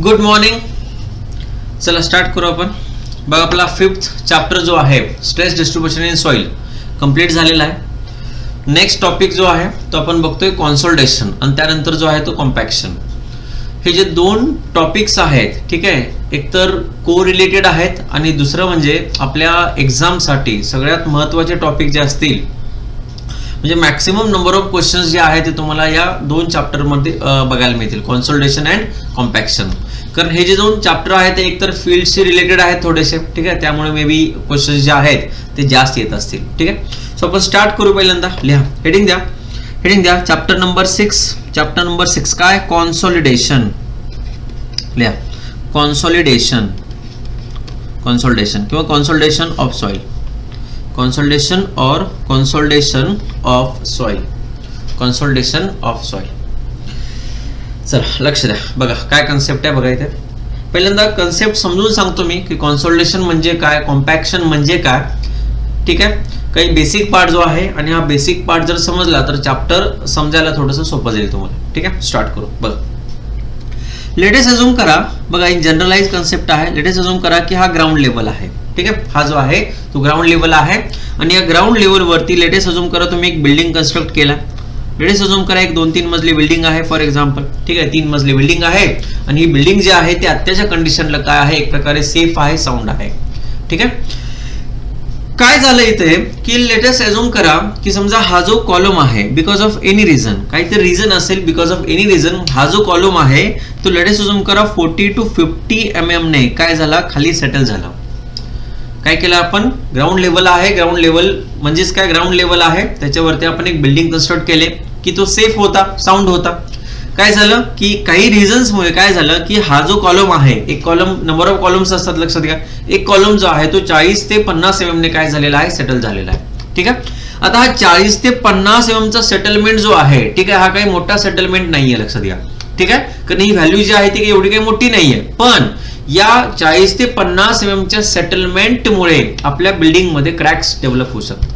Good morning. चला start करू आपण. बघा आपला 5th चॅप्टर जो आहे stress distribution in soil complete झालेला आहे. नेक्स्ट टॉपिक जो आहे तो आपण बघतोय कॉन्सोलिडेशन आणि त्यानंतर जो आहे तो कॉम्पॅक्शन. हे जे दोन टॉपिक्स आहेत ठीक आहे, एकतर को रिलेटेड आहेत आणि दुसरं म्हणजे आपल्या एक्झामसाठी सगळ्यात महत्त्वाचे टॉपिक जे असतील म्हणजे मॅक्सिमम नंबर ऑफ क्वेश्चन्स जे आहेत ते तुम्हाला या दोन चॅप्टरमध्ये बघायला मिळतील, कॉन्सोलिडेशन अँड कॉम्पॅक्शन. कारण हे जे दोन चॅप्टर आहेत ते एकतर फील्डशी रिलेटेड आहेत थोडेसे ठीक आहे, त्यामुळे मे बी क्वेश्चन्स जे आहेत ते जास्त येत असतील ठीक आहे. सो आपण स्टार्ट करू. पहिल्यांदा लिहा, हेडिंग द्या चॅप्टर नंबर 6 काय, कॉन्सोलिडेशन. लिहा कॉन्सोलिडेशन किंवा consolidation of soil, consolidation of soil. चला लक्ष द्या, बघा काय कन्सेप्ट आहे बघा इथे. पहिल्यांदा कन्सेप्ट समजून सांगतो मी की कॉन्सोलिडेशन म्हणजे काय, कॉम्पॅक्शन म्हणजे काय ठीक आहे. काही बेसिक पार्ट जो आहे आणि हा बेसिक पार्ट जर समजला तर चॅप्टर समजायला थोडंसं सोपं जाईल तुम्हाला ठीक आहे. स्टार्ट करू. बघा लेटेस्ट अज्यूम करा, बघा एक जनरलाइज कन्सेप्ट आहे. लेटेस्ट अज्यूम करा की हा ग्राउंड लेवल आहे ठीक आहे. हा जो आहे तो ग्राउंड लेवल आहे आणि या ग्राउंड लेवलवरती लेटेस्ट अज्यूम करा तुम्ही एक बिल्डिंग कन्स्ट्रक्ट केला. लेटेस्ट अज्यूम करा एक 2-3 मजली बिल्डिंग आहे फॉर एक्झाम्पल ठीक आहे. 3 मजली बिल्डिंग आहे आणि ही बिल्डिंग जी आहे ती आत्ताच्या कंडिशनला काय आहे, एक प्रकारे सेफ आहे, साऊंड आहे ठीक आहे. काय झालं इथे की लेटेस्ट अज्यूम करा की समजा हा जो कॉलम आहे बिकॉज ऑफ एनी रिझन, काहीतरी रिझन असेल, बिकॉज ऑफ एनी रिझन हा जो कॉलम आहे तो लेटेस्ट अज्यूम करा 40 to 50 mm ने काय झाला, खाली सेटल झाला. काय केलं आपण, ग्राउंड लेवल आहे, ग्राउंड लेवल म्हणजेच काय, ग्राउंड लेवल आहे त्याच्यावरती आपण एक बिल्डिंग कन्स्ट्रक्ट केले की तो सेफ होता, साऊंड होता. काय झालं की काही रिझन्समुळे काय झालं की हा जो कॉलम आहे, एक कॉलम नंबर ऑफ कॉलम्स असतात लक्षात घ्या, एक कॉलम जो आहे तो 40 ते 50 mm ने काय झालेला आहे, सेटल झालेला आहे ठीक आहे. आता हा 40 ते 50 mm चा सेटलमेंट जो आहे ठीक आहे, हा काही मोठा सेटलमेंट नाहीये लक्षात घ्या ठीक आहे. कारण ही व्हॅल्यू जी आहे ती काही एवढी काही मोठी नाहीये, पण या 40 ते 50 mm च्या सेटलमेंटमुळे आपल्या बिल्डिंग मध्ये क्रॅक्स डेव्हलप होऊ शकतात,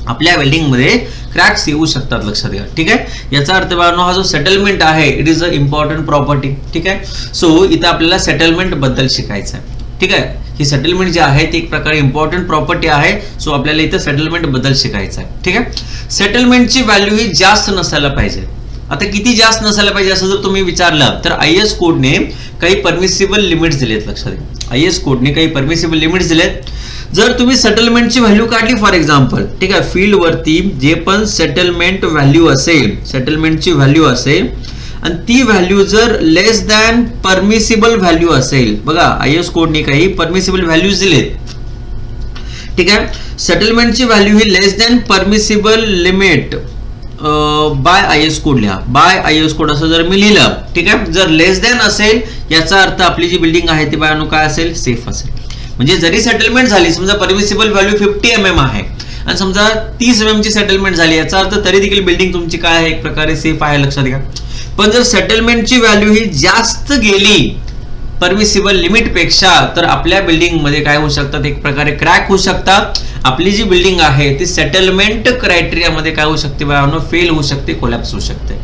आपल्या बिल्डिंग मध्ये क्रॅक्स येऊ शकतात लक्षात घ्या ठीक आहे. याचा अर्थ बाळांनो हा जो सेटलमेंट आहे it is a important property ठीक आहे. सो इथं आपल्याला सेटलमेंट बद्दल शिकायचं आहे ठीक आहे. ही सेटलमेंट जी आहे ती एक प्रकारे इम्पॉर्टंट प्रॉपर्टी आहे. सो आपल्याला इथं सेटलमेंट बद्दल शिकायचं आहे ठीक आहे. सेटलमेंटची व्हॅल्यू ही जास्त नसायला पाहिजे. आता किती जास्त नसायला पाहिजे असं जर तुम्ही विचारलं तर IS कोडने काही परमिसिबल लिमिट्स दिलेत लक्षात घ्या. IS कोडने काही परमिसिबल लिमिट्स दिलेत. जर तुम्ही सेटलमेंटची व्हॅल्यू काढली फॉर एक्झाम्पल ठीक आहे, फील्ड वरती जे पण सेटलमेंट व्हॅल्यू असेल, सेटलमेंटची व्हॅल्यू असेल आणि ती व्हॅल्यू जर लेस दॅन परमिसिबल व्हॅल्यू असेल, बघा IS कोडने काही परमिसिबल व्हॅल्यूज दिलेत ठीक आहे. सेटलमेंटची व्हॅल्यू ही less than permissible limit by IS code लिहा, बाय IS कोड असं जर मी लिहिलं ठीक आहे. जर लेस दॅन असेल याचा अर्थ आपली जी बिल्डिंग आहे ती बाळांनो काय असेल, सेफ असेल. म्हणजे जरी सेटलमेंट झाली, समजा परमिसिबल व्हॅल्यू 50 mm आहे आणि समजा 30 mm ची सेटलमेंट झाली, याचा अर्थ तरी देखील बिल्डिंग तुमची काय आहे, एक प्रकारे सेफ आहे लक्षात घ्या. पण जर सेटलमेंटची व्हॅल्यू ही जास्त गेली परमिसिबल लिमिट पेक्षा तर आपल्या बिल्डिंग मध्ये काय होऊ शकतात, एक प्रकारे क्रॅक होऊ शकतात. आपली जी बिल्डिंग आहे ती सेटलमेंट क्रायटेरिया मध्ये काय होऊ शकते बाळांनो, फेल होऊ शकते, कोलॅप्स होऊ शकते.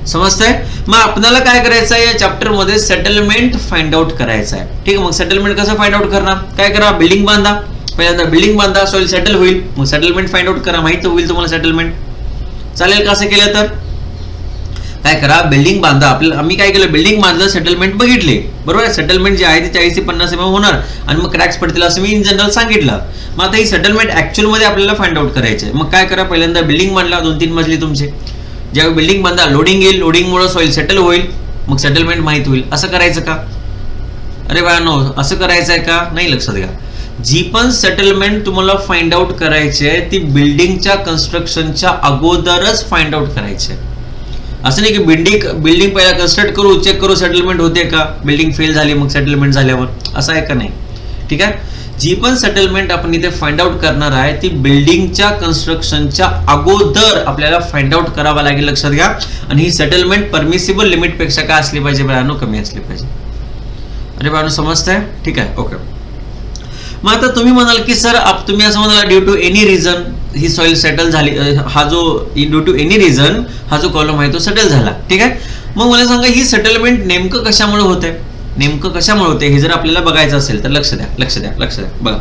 समजतंय. मग आपल्याला काय करायचं आहे, या चॅप्टर मध्ये सेटलमेंट फाइंड आउट करायचं आहे ठीक आहे. मग सेटलमेंट कसं फाइंड आउट करणार, काय करा, बिल्डिंग बांधा, पहिल्यांदा बिल्डिंग बांधा, सॉइल सेटल होईल, मग सेटलमेंट फाइंड आउट करा, माहिती होईल तुम्हाला सेटलमेंट. चालेल का असं केलं तर, काय करा, बिल्डिंग बांधा. आपल्याला आम्ही काय केलं, बिल्डिंग बांधलं, सेटलमेंट बघितले बरोबर आहे. सेटलमेंट जे आहे ते 40 ते 50 mm होणार आणि मग क्रॅक्स पडतील असं मी इन जनरल सांगितलं. मग आता ही सेटलमेंट ऍक्च्युअल मध्ये आपल्याला फाइंड आउट करायचे. मग काय करा, पहिल्यांदा बिल्डिंग बांधला 2-3 मजली तुमचे, ज्यावेळी बिल्डिंग बांधा लोडिंग येईल, लोडिंगमुळे सॉइल सेटल होईल, मग सेटलमेंट माहित होईल. असं करायचं का, अरे बाळांनो असं करायचं आहे का, नाही लक्षात घ्या. जी पण सेटलमेंट तुम्हाला फाइंड आउट करायची आहे ती बिल्डिंगच्या कन्स्ट्रक्शनच्या अगोदरच फाइंड आउट करायची आहे. असं नाही की बिल्डिंग पहिला कन्स्ट्रक्ट करू, चेक करू सेटलमेंट होते का, बिल्डिंग फेल झाली मग सेटलमेंट झाल्यावर, असं आहे का, नाही ठीक आहे. जी पण सेटलमेंट आपण इथे फाइंड आउट करणार आहे ती बिल्डिंगच्या कन्स्ट्रक्शनच्या अगोदर आपल्याला फाइंड आउट करावा लागेल लक्षात घ्या. आणि ही सेटलमेंट परमिसिबल लिमिट पेक्षा काय असली पाहिजे बाळांनो, कमी असली पाहिजे. अरे बाळांनो समजतंय ठीक आहे ओके. मग आता तुम्ही म्हणाल की सर तुम्ही असं म्हणाला ड्यू टू एनी रिझन ही सॉइल सेटल झाली, हा जो ड्यू टू एनी रिझन हा जो कॉलम आहे तो सेटल झाला ठीक आहे. मग मला सांगा ही सेटलमेंट नेमकं कशामुळे होते, नेमकं कशामुळे होते हे जर आपल्याला बघायचं असेल तर लक्ष द्या बघा.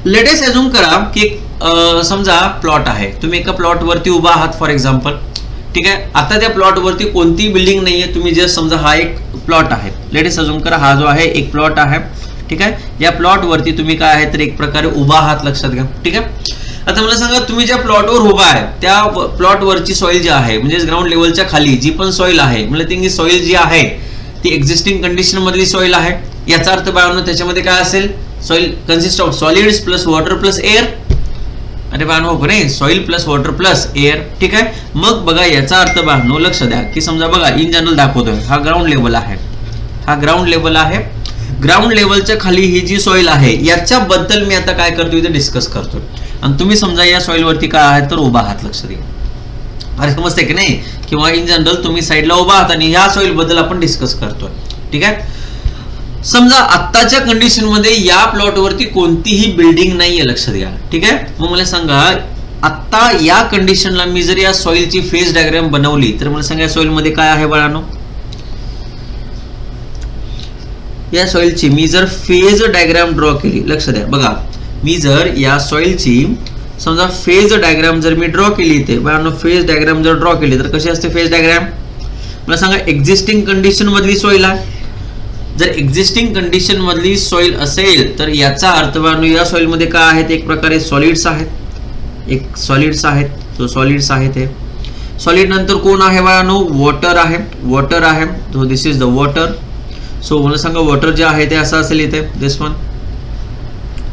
लेट अस अझ्युम करा की समजा प्लॉट आहे, तुम्ही एका प्लॉट वरती उभा आहात फॉर एक्झाम्पल. ठीक आहे, आता त्या प्लॉट वरती कोणती बिल्डिंग नाहीये, तुम्ही जस्ट समजा हा एक प्लॉट आहे. लेट अस अझ्युम करा हा जो आहे एक प्लॉट आहे. ठीक आहे, या प्लॉट वरती तुम्ही काय आहे तर एक प्रकारे उभा आहात, लक्षात घ्या. ठीक आहे, आता मला सांगा तुम्ही ज्या प्लॉटवर उभा आहे त्या प्लॉट वरची सॉइल जी आहे म्हणजे ग्राउंड लेवलच्या खाली जी पण सॉइल आहे, मला ती सॉइल जी आहे ती एक्झिस्टिंग कंडिशन मधली सॉइल आहे. याचा अर्थ बाळांनो त्याच्यामध्ये काय असेल, soil consist of solids plus water plus air. अरे बाळांनो हो नाही, soil plus water plus air. ठीक आहे, मग बघा याचा अर्थ बाळांनो लक्ष द्या की समजा बघा इन जनरल दाखवतोय हा ग्राउंड लेवल आहे, हा ग्राउंड लेवल आहे. ग्राउंड लेवलच्या खाली ही जी सॉइल आहे याच्याबद्दल मी आता काय करतोय ते डिस्कस करतोय आणि तुम्ही समजा या सॉइल वरती काय आहे तर उभा आहात, लक्ष द्या. अरे समजते की नाही, किंवा इन जनरल तुम्ही साईडला उभा आहात आणि ह्या सॉइल बद्दल आपण डिस्कस करतोय. ठीक आहे, समजा आत्ताच्या कंडिशन मध्ये या प्लॉट वरती कोणतीही बिल्डिंग नाहीये, लक्ष द्या. ठीक आहे, मग मला सांगा आता या कंडिशनला मी जर या सॉइलची फेज डायग्राम बनवली तर मला सांगा या सॉइल मध्ये काय आहे बाळांनो, या सॉइलची मी जर फेज डायग्राम ड्रॉ केली, लक्ष द्या बघा, मी जर या सॉइलची समजा फेज डायग्राम जर मी ड्रॉ केली इथे बाळांनो, फेज डायग्राम जर ड्रॉ केली तर कशी असते फेज डायग्राम, मला सांगा एक्झिस्टिंग कंडिशन मधली सॉइल आहे. जर एक्झिस्टिंग कंडिशन मधली सॉइल असेल तर याचा अर्थ बाळांनो या सॉइल मध्ये काय आहेत, एक प्रकारे सॉलिड्स आहेत, एक सॉलिड्स आहेत, तो सॉलिड्स आहेत. हे सॉलिड नंतर कोण आहे बाळांनो, वॉटर आहे, वॉटर आहे, so this is the water. So मला सांगा वॉटर जे आहे ते असं असेल इथे, दिस वन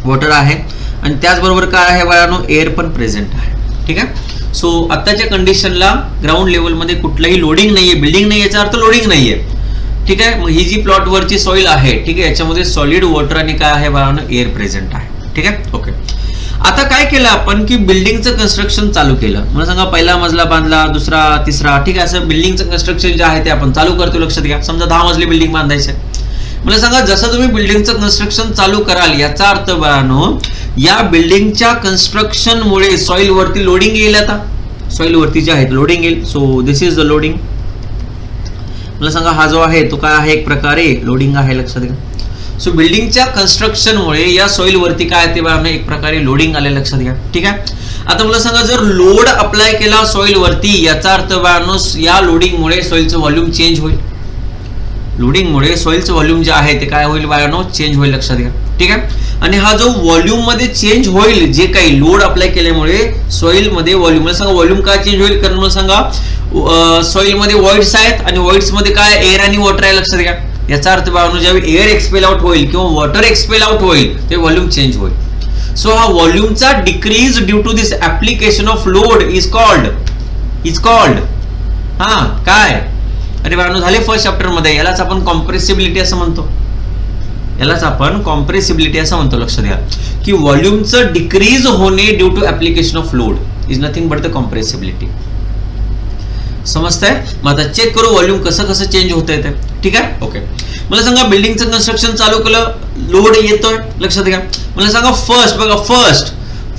वॉटर आहे आणि त्याचबरोबर काय आहे बाळांनो एअर पण प्रेझेंट आहे. ठीक आहे, सो आताच्या कंडिशनला ग्राउंड लेवल मध्ये कुठलाही लोडिंग नाहीये, बिल्डिंग नाही याचा अर्थ लोडिंग नाहीये. ठीक आहे, मग ही जी प्लॉट वरची सॉइल आहे, ठीक आहे, याच्यामध्ये सॉलिड वॉटर आणि काय आहे बाळांनो एअर प्रेझेंट आहे. ठीक आहे, ओके. आता काय केलं आपण की बिल्डिंगचं कन्स्ट्रक्शन चालू केलं. मला सांगा पहिला मजला बांधला, दुसरा, तिसरा. ठीक आहे, असं बिल्डिंगचं कन्स्ट्रक्शन जे आहे ते आपण चालू करतो, लक्षात घ्या. समजा 10 मजली बिल्डिंग बांधायची आहे, मला सांगा जसं तुम्ही बिल्डिंगचं कन्स्ट्रक्शन चालू कराल याचा अर्थ बाळांनो या बिल्डिंगच्या कन्स्ट्रक्शन मुळे सॉइल वरती लोडिंग येईल. आता सॉइल वरती जे आहे लोडिंग येईल. So this is the loading. मला सांगा हा जो आहे तो काय आहे, एक प्रकारे लोडिंग आहे, लक्षात घ्या. सो बिल्डिंगच्या कन्स्ट्रक्शन मुळे या सॉइल वरती काय ते बाळांनो एक प्रकारे लोडिंग आले, लक्षात घ्या. ठीक आहे, आता मला सांगा जर लोड अप्लाय केला सॉइल वरती याचा अर्थ बाळांनो या लोडिंग मुळे सॉइलचं व्हॉल्यूम चेंज होईल. लोडिंग मुळे सॉइलचं व्हॉल्यूम जे आहे ते काय होईल बाळांनो, चेंज होईल, लक्षात घ्या. ठीक आहे, आणि हा जो व्हॉल्यूम मध्ये चेंज होईल जे काही लोड अप्लाय केल्यामुळे सॉइल मध्ये व्हॉल्यूम, मला सांगा व्हॉल्यूम काय चेंज होईल, कारण मला सांगा सॉइल मध्ये वॉइड्स आहेत आणि वॉइड्स मध्ये काय एअर आणि वॉटर आहे, लक्षात घ्या. याचा अर्थ बाळांनो ज्यावेळी एअर एक्सपेल आउट होईल किंवा वॉटर एक्सपेल आउट होईल ते व्हॉल्यूम चेंज होईल. सो हा व्हॉल्यूमचा decrease due to this application of load is called हा काय, अरे बाळांनो झाले फर्स्ट चॅप्टर मध्ये. यालाच आपण कॉम्प्रेसिबिलिटी असं म्हणतो, यालाच आपण कॉम्प्रेसिबिलिटी असं म्हणतो, लक्षात घ्या. की व्हॉल्यूमचं डिक्रीज होणे due to application of load is nothing but the compressibility. समजतंय? मग आता चेक करू व्हॉल्यूम कसं कसं चेंज होत आहे ते. ठीक आहे, ओके. मला सांगा बिल्डिंगचं कन्स्ट्रक्शन चालू केलं, लोड येतोय, लक्षात घ्या. मला सांगा फर्स्ट बघा,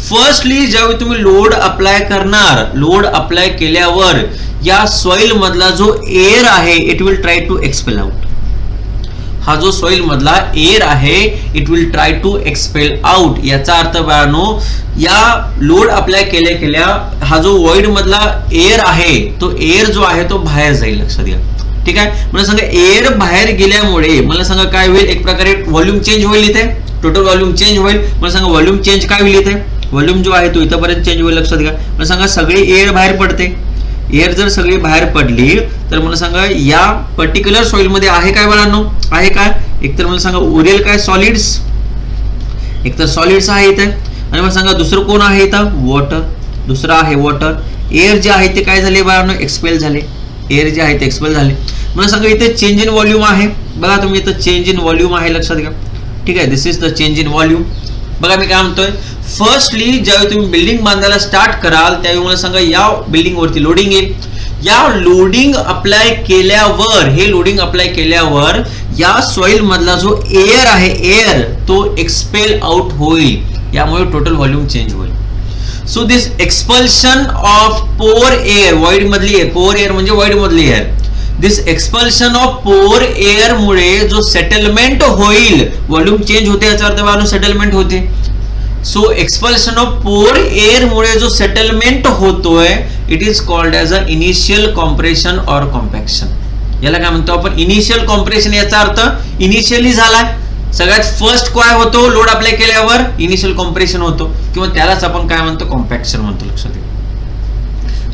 फर्स्टली ज्यावेळी तुम्ही लोड अप्लाय करणार, लोड अप्लाय केल्यावर या सॉइल मधला जो एअर आहे it will try to expel out. हा जो सॉइल मधला एअर आहे it will try to expel out. याचा अर्थ बाळांनो या लोड अप्लाय केल्या हा जो वॉइड मधला एअर आहे तो एअर जो आहे तो बाहेर जाईल, लक्षात घ्या. ठीक आहे, मला सांगा एअर बाहेर गेल्यामुळे मला सांगा काय होईल, एक प्रकारे व्हॉल्यूम चेंज होईल, इथे टोटल व्हॉल्यूम चेंज होईल. मला सांगा व्हॉल्यूम चेंज काय होईल, इथे व्हॉल्यूम जो आहे तो इथपर्यंत चेंज होईल, लक्षात घ्या. मला सांगा सगळी एअर बाहेर पडते, एअर जर सगळी बाहेर पडली तर मला सांगा या पर्टिक्युलर सॉइल मध्ये आहे काय बाळांनो, आहे काय, एकतर मला सांगा उरेल काय सॉलिड्स, एकतर सॉलिड्स आहे इथे आणि मला सांगा दुसरं कोण आहे इथं, वॉटर, दुसरं आहे वॉटर. एअर जे आहे ते काय झाले बाळांनो, एक्सपेल झाले, एअर जे आहे ते एक्सपेल झाले. मला सांगा इथे चेंज इन व्हॉल्यूम आहे, बघा तुम्ही इथं चेंज इन व्हॉल्यूम आहे, लक्षात घ्या. ठीक आहे, this is the change in volume. बघा मी काय म्हणतोय, फर्स्टली ज्यावेळी तुम्ही बिल्डिंग बांधायला स्टार्ट कराल त्यावेळी मला सांगा या बिल्डिंग वरती लोडिंग येईल. या लोडिंग अप्लाय केल्यावर, हे लोडिंग अप्लाय केल्यावर या सॉइल मधला जो एअर आहे एअर तो एक्सपेल आउट होईल, यामुळे टोटल व्हॉल्यूम चेंज होईल. So this expulsion of pore air, void मधली एअर, पोअर एअर म्हणजे वॉइड मधली air, this expulsion of pore air मुळे जो सेटलमेंट होईल, व्हॉल्यूम चेंज होते याचा अर्थ बाळांनो सेटलमेंट होते. So expulsion of pore air मुळे जो सेटलमेंट होतोय it is called as a initial compression or compaction. याला काय म्हणतो आपण? Initial compression. याचा अर्थ इनिशियली झालाय, सगळ्यात फर्स्ट काय होतो, लोड अप्लाय केल्यावर इनिशियल कॉम्प्रेशन होतो, किंवा त्यालाच आपण काय म्हणतो, कॉम्पॅक्शन म्हणतो. लक्षात ठेवा.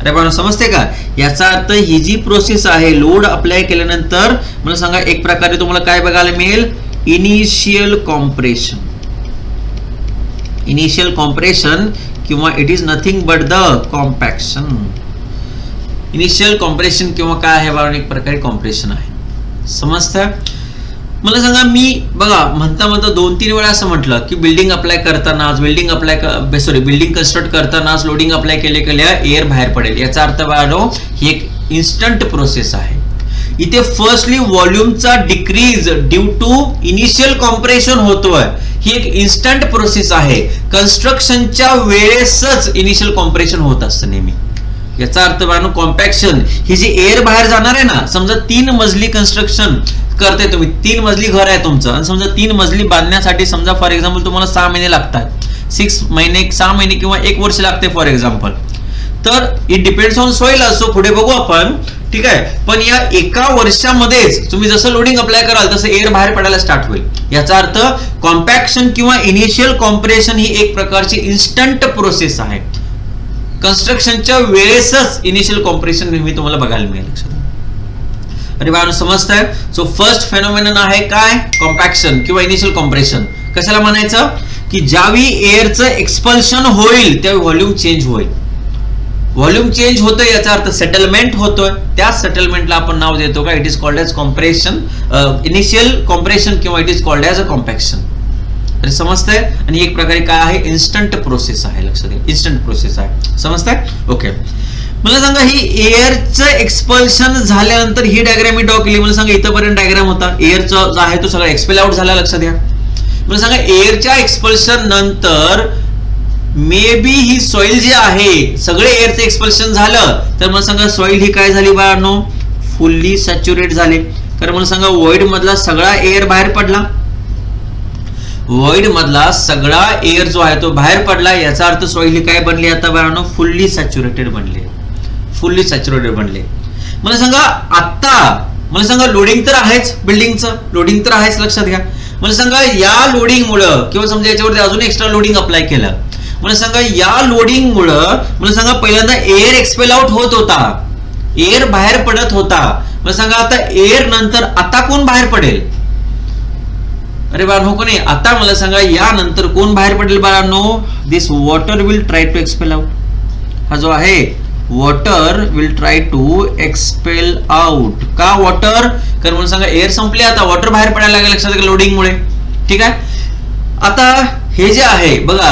अरे पण समजते का? याचा अर्थ ही जी प्रोसेस आहे, लोड अप्लाय केल्यानंतर मला सांगा एक प्रकारे तुम्हाला काय बघायला मिळेल, इनिशियल कॉम्प्रेशन. इनिशियल कॉम्प्रेशन किंवा it is nothing but the compaction. Initial compression किंवा काय आहे बाळा, एक प्रकारे कॉम्प्रेशन आहे. समजतंय? मला सांगा, मी बघा म्हणता म्हणता 2-3 वेळा असं म्हटलं की बिल्डिंग अप्लाय करतानाच, बिल्डिंग कन्स्ट्रक्ट करतानाच लोडिंग अप्लाय केल्या एअर बाहेर पडेल. याचा अर्थ बाळांनो ही एक इन्स्टंट प्रोसेस आहे. इथे फर्स्टली व्हॉल्यूमचा decrease due to initial compression होतोय, ही एक इन्स्टंट प्रोसेस आहे. कन्स्ट्रक्शनच्या वेळेसच इनिशियल कॉम्प्रेशन होत असतं नेहमी. याचा अर्थ बाळांनो कॉम्पॅक्शन, ही जी एअर बाहेर जाणार आहे ना, समजा 3 मजली कन्स्ट्रक्शन करते तुम्ही, 3 मजली घर आहे तुमचं, आणि समजा 3 मजली बांधण्यासाठी समजा फॉर एक्झाम्पल तुम्हाला 6 महिने लागतात, 6 महिने किंवा 1 वर्ष लागते फॉर एक्झाम्पल. तर इट डिपेंड्स ऑन सॉइल असो, पुढे बघू आपण, ठीक आहे. पण या एका वर्षामध्येच तुम्ही जसं लोडिंग अप्लाय कराल तसं एअर बाहेर पडायला स्टार्ट होईल. याचा अर्थ कॉम्पॅक्शन किंवा इनिशियल कॉम्प्रेशन ही एक प्रकारची इन्स्टंट प्रोसेस आहे. कन्स्ट्रक्शनच्या वेळेसच इनिशियल कॉम्प्रेशन नेहमी तुम्हाला बघायला मिळेल. लक्षात. अरे बाळांनो समजतंय? सो फर्स्ट फेनोमेनन आहे काय, कॉम्पॅक्शन किंवा इनिशियल कॉम्प्रेशन. कशाला म्हणायचं की ज्यावेळी एअरचं एक्सपल्शन होईल त्यावेळी व्हॉल्यूम चेंज होईल. व्हॉल्यूम चेंज होतोय याचा अर्थ सेटलमेंट होतोय, त्या सेटलमेंटला आपण नाव देतो का, it is called as compression, initial compression किंवा it is called as a compaction. अरे समजतंय? आणि एक प्रकारे काय आहे, इन्स्टंट प्रोसेस आहे. लक्षात घ्या, इन्स्टंट प्रोसेस आहे. समजतंय? ओके. मला सांगा, ही एअरचं एक्सपल्शन झाल्यानंतर ही डायग्राम मी ड्रॉ केली. मला सांगा इथपर्यंत डायग्राम होता, एअरचा जो आहे तो सगळा एक्सपेल आउट झाला. लक्षात घ्या. मला सांगा एअरच्या एक्सपल्शन नंतर मे बी ही सॉइल जी आहे, सगळे एअरचं एक्सपल्शन झालं तर मला सांगा सॉइल ही काय झाली बाळांनो, फुल्ली सॅच्युरेट झाले. तर मला सांगा व्हॉइड मधला सगळा एअर बाहेर पडला, व्हॉइड मधला सगळा एअर जो आहे तो बाहेर पडला. याचा अर्थ सॉइल ही काय बनली आता बाळांनो, फुल्ली सॅच्युरेटेड बनले, फुल्ली सॅच्युरेटेड बनले. मला सांगा आता, मला सांगा लोडिंग तर आहेच, बिल्डिंगचं लोडिंग तर आहेच. लक्षात घ्या. मला सांगा या लोडिंग मुळे किंवा समजा याच्यावरती अजून एक्स्ट्रा लोडिंग अप्लाय केलं, मला सांगा या लोडिंग मुळे मला सांगा पहिल्यांदा एअर एक्सपेल आउट होत होता, एअर बाहेर पडत होता. मला सांगा आता एअर नंतर आता कोण बाहेर पडेल? अरे बाळांनो कोणी आता मला सांगा या नंतर कोण बाहेर पडेल बाळांनो, this water will try to expel out. हा जो आहे water will try to expel out. का वॉटर? कारण मला सांगा एअर संपले, आता वॉटर बाहेर पडायला लागेल. लक्षात घ्या, लोडिंग मुळे. ठीक आहे. आता हे जे आहे बघा,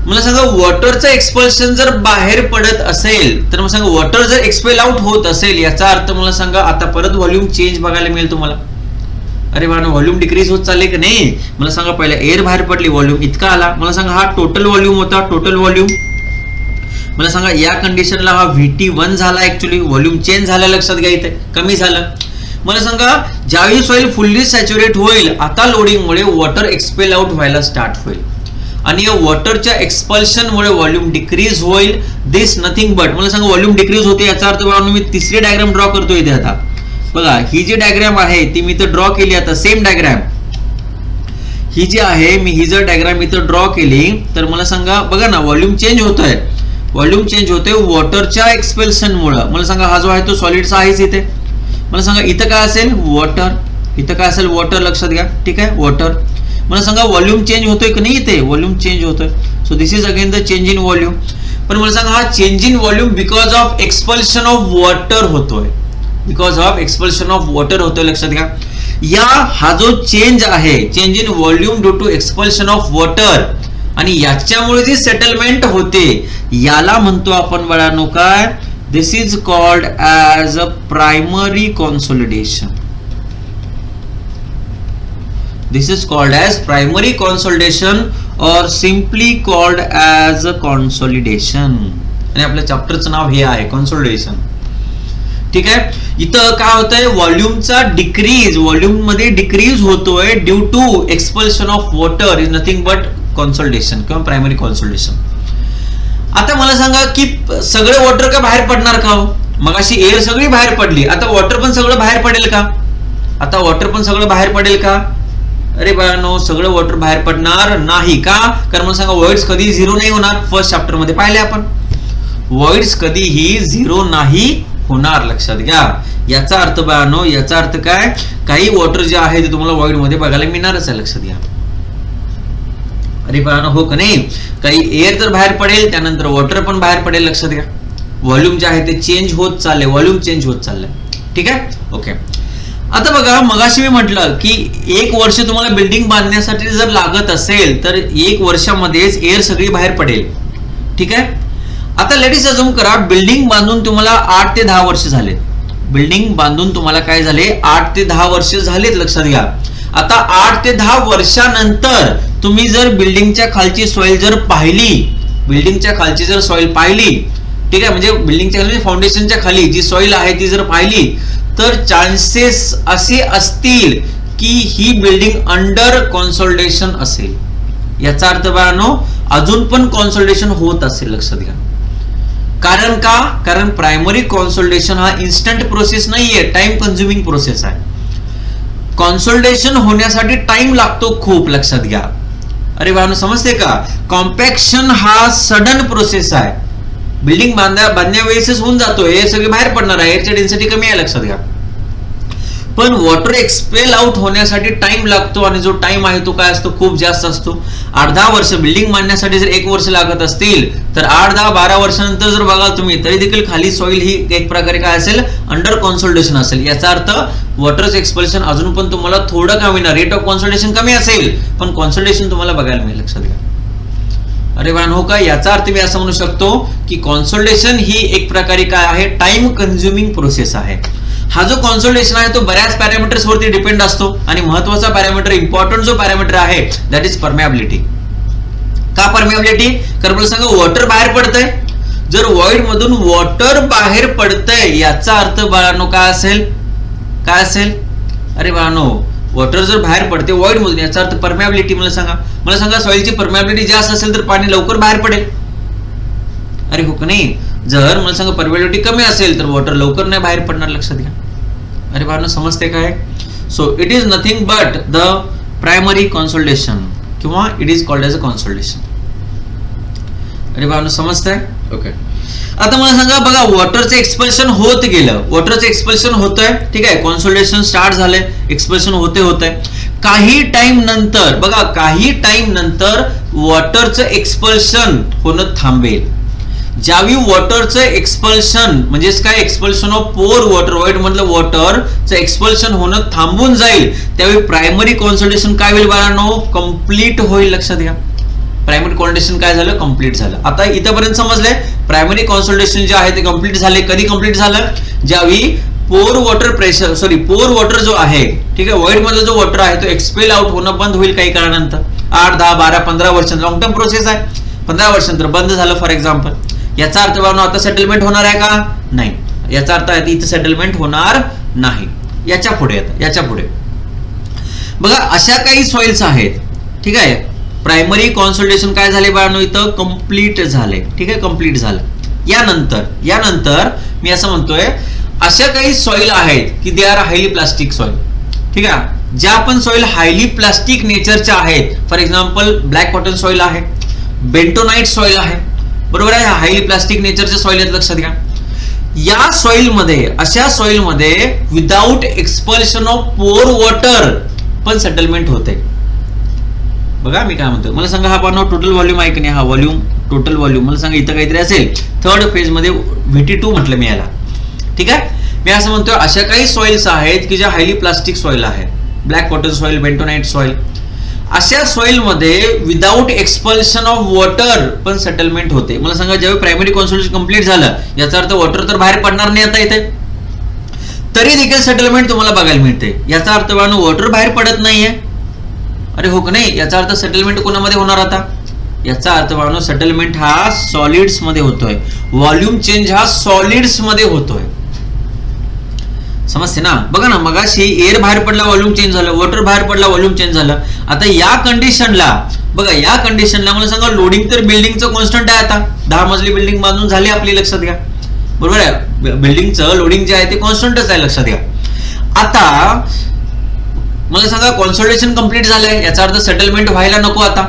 मला सांगा वॉटरचं एक्सपल्शन जर बाहेर पडत असेल तर मला सांगा वॉटर जर एक्सपेल आउट होत असेल याचा अर्थ मला सांगा आता परत व्हॉल्यूम चेंज बघायला मिळेल तुम्हाला. अरे बाळांनो व्हॉल्यूम डिक्रीज होत चालले की नाही? मला सांगा पहिला एअर बाहेर पडली, व्हॉल्यूम इतका आला. मला सांगा हा टोटल व्हॉल्यूम होता, टोटल व्हॉल्यूम. मला सांगा या कंडिशनला हा VT1 झाला, ऍक्च्युअली व्हॉल्यूम चेंज झाला. लक्षात घ्या, इथे कमी झालं. मला सांगा ज्यावेळी सॉइल फुल्ली सॅच्युरेट होईल आता लोडिंगमुळे वॉटर एक्सपेल आउट व्हायला स्टार्ट होईल आणि या वॉटरच्या एक्सपल्शन मुळे व्हॉल्यूम डिक्रीज होईल. दिस नथिंग बट मला सांगा व्हॉल्यूम डिक्रीज होते याचा अर्थ बाळांनो मी तिसरी डायग्राम ड्रॉ करतोय इथे. आता बघा ही जी डायग्राम आहे ती मी इथे ड्रॉ केली. आता सेम डायग्राम ही जी आहे मी ही जर डायग्राम इथे ड्रॉ केली तर मला सांगा बघा ना व्हॉल्यूम चेंज होतोय, व्हॉल्यूम चेंज होते वॉटरच्या एक्सपेल्शन मुळे. मला सांगा हा जो आहे तो सॉलिडचा आहेच इथे. मला सांगा इथं काय असेल, वॉटर. इथं काय असेल, वॉटर. लक्षात घ्या. ठीक आहे, वॉटर. मला सांगा व्हॉल्यूम चेंज होतोय की नाही? इथे व्हॉल्यूम चेंज होतोय. So this is again the change in volume. पण मला सांगा हा change in volume because of expulsion of water होतोय, because of expulsion of water होतोय. लक्षात घ्या. या हा जो चेंज आहे, change in volume due to expulsion of water आणि याच्यामुळे जी सेटलमेंट होते याला म्हणतो आपण बाळांनो काय, this is called as a primary consolidation. This is called as primary consolidation और सिम्पली कॉल्ड ॲज कॉन्सोलिडेशन. आणि आपल्या चॅप्टरचं नाव हे आहे कॉन्सोलिडेशन. ठीक आहे. इथं काय होतंय, व्हॉल्यूमचा डिक्रीज, व्हॉल्यूम मध्ये डिक्रीज होतोय due to expulsion of water is nothing but consolidation किंवा प्रायमरी कॉन्सोलिडेशन. आता मला सांगा की सगळे वॉटर का बाहेर पडणार का? मग अशी एअर सगळी बाहेर पडली, आता वॉटर पण सगळं बाहेर पडेल का? आता वॉटर पण सगळं बाहेर पडेल का? अरे बाळांनो, सगळं वॉटर बाहेर पडणार नाही. का? कारण मला सांगा व्हॉइड्स कधी झिरो नाही होणार. फर्स्ट चॅप्टर मध्ये पाहिले आपण, व्हॉइड्स कधीही झिरो नाही होणार. लक्षात घ्या. याचा अर्थ बाळांनो, याचा अर्थ काय, काही वॉटर जे आहे ते तुम्हाला व्हॉइड मध्ये बघायला मिळणारच आहे. लक्षात घ्या. अरे बाळांनो, हो का नाही? काही एअर तर बाहेर पडेल, त्यानंतर वॉटर पण बाहेर पडेल. लक्षात घ्या. व्हॉल्यूम जे आहे ते चेंज होत चालले, व्हॉल्यूम चेंज होत चाललंय. ठीक आहे. ओके. आता बघा, मगाशी मी म्हटलं की 1 वर्ष तुम्हाला बिल्डिंग बांधण्यासाठी जर लागत असेल तर 1 वर्षामध्येच एअर सगळी बाहेर पडेल. ठीक आहे. आता लेडीज अजूम करा, बिल्डिंग बांधून तुम्हाला 8 ते 10 वर्ष झालेत. बिल्डिंग बांधून तुम्हाला काय झाले, 8 ते 10 वर्ष झालेत. लक्षात घ्या. आता 8 ते 10 वर्षानंतर तुम्ही जर बिल्डिंगच्या खालची सॉइल जर पाहिली, बिल्डिंगच्या खालची जर सॉइल पाहिली, ठीक आहे, म्हणजे बिल्डिंगच्या खाली फाउंडेशनच्या खाली जी सॉइल आहे ती जर पाहिली, तर चान्सेस असे असतील की ही बिल्डिंग अंडर कॉन्सोलिडेशन असेल. याचा अर्थ बाळांनो, अजून पण कॉन्सोलिडेशन होत असेल. लक्षात घ्या. कारण का? कारण प्रायमरी कॉन्सोलिडेशन हा इन्स्टंट प्रोसेस नाहीये, टाइम कन्झ्युमिंग प्रोसेस आहे. कॉन्सोलिडेशन होण्यासाठी टाइम लागतो खूप. लक्षात घ्या. अरे बाळांनो, समजते का? कॉम्पॅक्शन हा सडन प्रोसेस आहे. बिल्डिंग बांधण्यावेळेसच होऊन जातो, हे सगळे बाहेर पडणार आहे, एअरची डेन्सिटी कमी आहे. लक्षात घ्या. पण वॉटर एक्सपेल आउट होण्यासाठी टाइम लागतो, आणि जो टाइम आहे तो काय असतो, खूप जास्त असतो. 8-10 वर्ष बिल्डिंग बांधण्यासाठी जर 1 वर्ष लागत असतील, तर 8-10-12 वर्षानंतर जर बघाल तुम्ही, तरी देखील खाली सॉइल ही एक प्रकारे काय असेल, अंडर कॉन्सोलिडेशन असेल. याचा अर्थ वॉटरचं एक्सपल्शन अजून पण तुम्हाला थोडं कमी ना, रेट ऑफ कॉन्सोलिडेशन कमी असेल, पण कॉन्सोलिडेशन तुम्हाला बघायला मिळेल. लक्षात घ्या. अरे बाळांनो, का? याचा अर्थ मी असं म्हणू शकतो की कॉन्सोलिडेशन ही एक प्रकारे काय आहे, टाइम कन्झ्युमिंग प्रोसेस आहे. हा जो कॉन्सोलिडेशन आहे तो बऱ्याच पॅरामीटर्स वरती डिपेंड असतो, आणि महत्वाचा पॅरामीटर, इम्पॉर्टंट जो पॅरामीटर आहे दॅट इज परमेबिलिटी. का परमेबिलिटी? कारण मला सांगा, वॉटर बाहेर पडतंय, जर व्हॉइड मधून वॉटर बाहेर पडतंय, याचा अर्थ बाळांनो काय असेल, काय असेल? अरे बाळांनो, वॉटर जर बाहेर पडते व्हॉइड मधून, याचा अर्थ परमेबिलिटी. मला सांगा सॉइलची परमेबिलिटी जास्त असेल तर पाणी लवकर बाहेर पडेल. अरे हो का नाही? जर मला सांगा परमेबिलिटी कमी असेल तर वॉटर लवकर नाही बाहेर पडणार. लक्षात घ्या. अरे बाळांनो, समजते काय? So it is nothing but the primary consolidation, किंवा it is called as a consolidation. अरे बाळांनो, समजतंय? ओके. आता मला सांगा, बघा, वॉटरचं एक्सपल्शन होत गेलं, वॉटरचं एक्सपल्शन होतंय. ठीक आहे. कॉन्सोलिडेशन स्टार्ट झालंय, एक्सपल्शन होते. काही टाइम नंतर बघा, काही टाइम नंतर वॉटरचं एक्सपल्शन होणं थांबेल. ज्यावेळी वॉटरचं एक्सपल्शन म्हणजेच काय, expulsion of pore water, void मधलं वॉटरचं एक्सपल्शन होणं थांबून जाईल, त्यावेळी प्रायमरी कॉन्सोलिडेशन काय होईल बाळांनो, कम्प्लीट होईल. लक्षात घ्या. प्रायमरी कॉन्सोलिडेशन काय झालं, कम्प्लीट झालं. आता इथपर्यंत समजलंय, प्रायमरी कॉन्सोलिडेशन जे आहे ते कम्प्लीट झाले. कधी कम्प्लीट झालं? ज्यावेळी पोर वॉटर जो आहे, ठीक आहे, व्हॉइड मधला जो वॉटर आहे तो एक्सपेल आउट होणं बंद होईल काही काळानंतर. 8-10-12-15 वर्षांनंतर, लॉंग टर्म प्रोसेस आहे. 15 वर्षांनंतर बंद झालं फॉर एक्झाम्पल. याचा अर्थ बाळांनो, आता सेटलमेंट होणार आहे का? नाही. याचा अर्थ आहे इथं सेटलमेंट होणार नाही. याच्या पुढे बघा, अशा काही सॉइल्स आहेत. ठीक आहे. प्रायमरी कॉन्सोलिडेशन काय झाले बाळांनो, इथं कम्प्लीट झाले. ठीक आहे, कम्प्लीट झालं. यानंतर मी असं म्हणतोय, अशा काही सॉइल आहेत की they are highly plastic soil. ठीक आहे. ज्या पण सॉइल हायली प्लास्टिक नेचरच्या आहेत, for example black cotton soil आहे, बेंटोनाइट सॉइल आहे, बरोबर आहे, हायली प्लास्टिक नेचरचे सॉइल आहेत. लक्षात घ्या. या सॉइल मध्ये, अशा सॉइल मध्ये without expulsion of pore water पण सेटलमेंट होते. बघा मी काय म्हणतो, मला सांगा, हा पण टोटल व्हॉल्यूम आहे की नाही, हा व्हॉल्यूम, टोटल व्हॉल्यूम. मला सांगा, इथं काहीतरी असेल, थर्ड फेज मध्ये VT2 म्हटलं मी याला. ठीक आहे. मी असं म्हणतोय, अशा काही सॉइल्स आहेत की ज्या हायली प्लास्टिक सॉइल आहेत, black cotton soil, bentonite soil. अशा सॉइल मध्ये विदाउट एक्सपल्शन ऑफ वॉटर पण सेटलमेंट होते. मला सांगा, ज्यावेळी प्रायमरी कॉन्सोलिडेशन कंप्लीट झालं, याचा अर्थ वॉटर तर बाहेर पडणार नाही आता इथे, तरी देखील सेटलमेंट तुम्हाला बघायला मिळते. याचा अर्थ वॉटर बाहेर पडत नाहीये, अरे हो का नाही, याचा अर्थ सेटलमेंट कोणामध्ये होणार आता, याचा अर्थ बाळांनो सेटलमेंट हा सॉलिड्स मध्ये होतोय, व्हॉल्यूम चेंज हा सॉलिड्स मध्ये होतोय. समजते ना. बघा ना, मगाशी एअर बाहेर पडला व्हॉल्यूम चेंज झालं, वॉटर बाहेर पडला व्हॉल्यूम चेंज झालं. आता या कंडिशनला बघा, या कंडिशनला मला सांगा लोडिंग तर बिल्डिंगचं कॉन्स्टंट आहे. आता 10 मजली बिल्डिंग बांधून झाली आपली, लक्षात घ्या. बरोबर आहे, बिल्डिंगचं लोडिंग जे आहे ते कॉन्स्टंटच आहे, लक्षात घ्या. आता मला सांगा कॉन्सोलिडेशन कंप्लीट झालंय, याचा अर्थ सेटलमेंट व्हायला नको आता.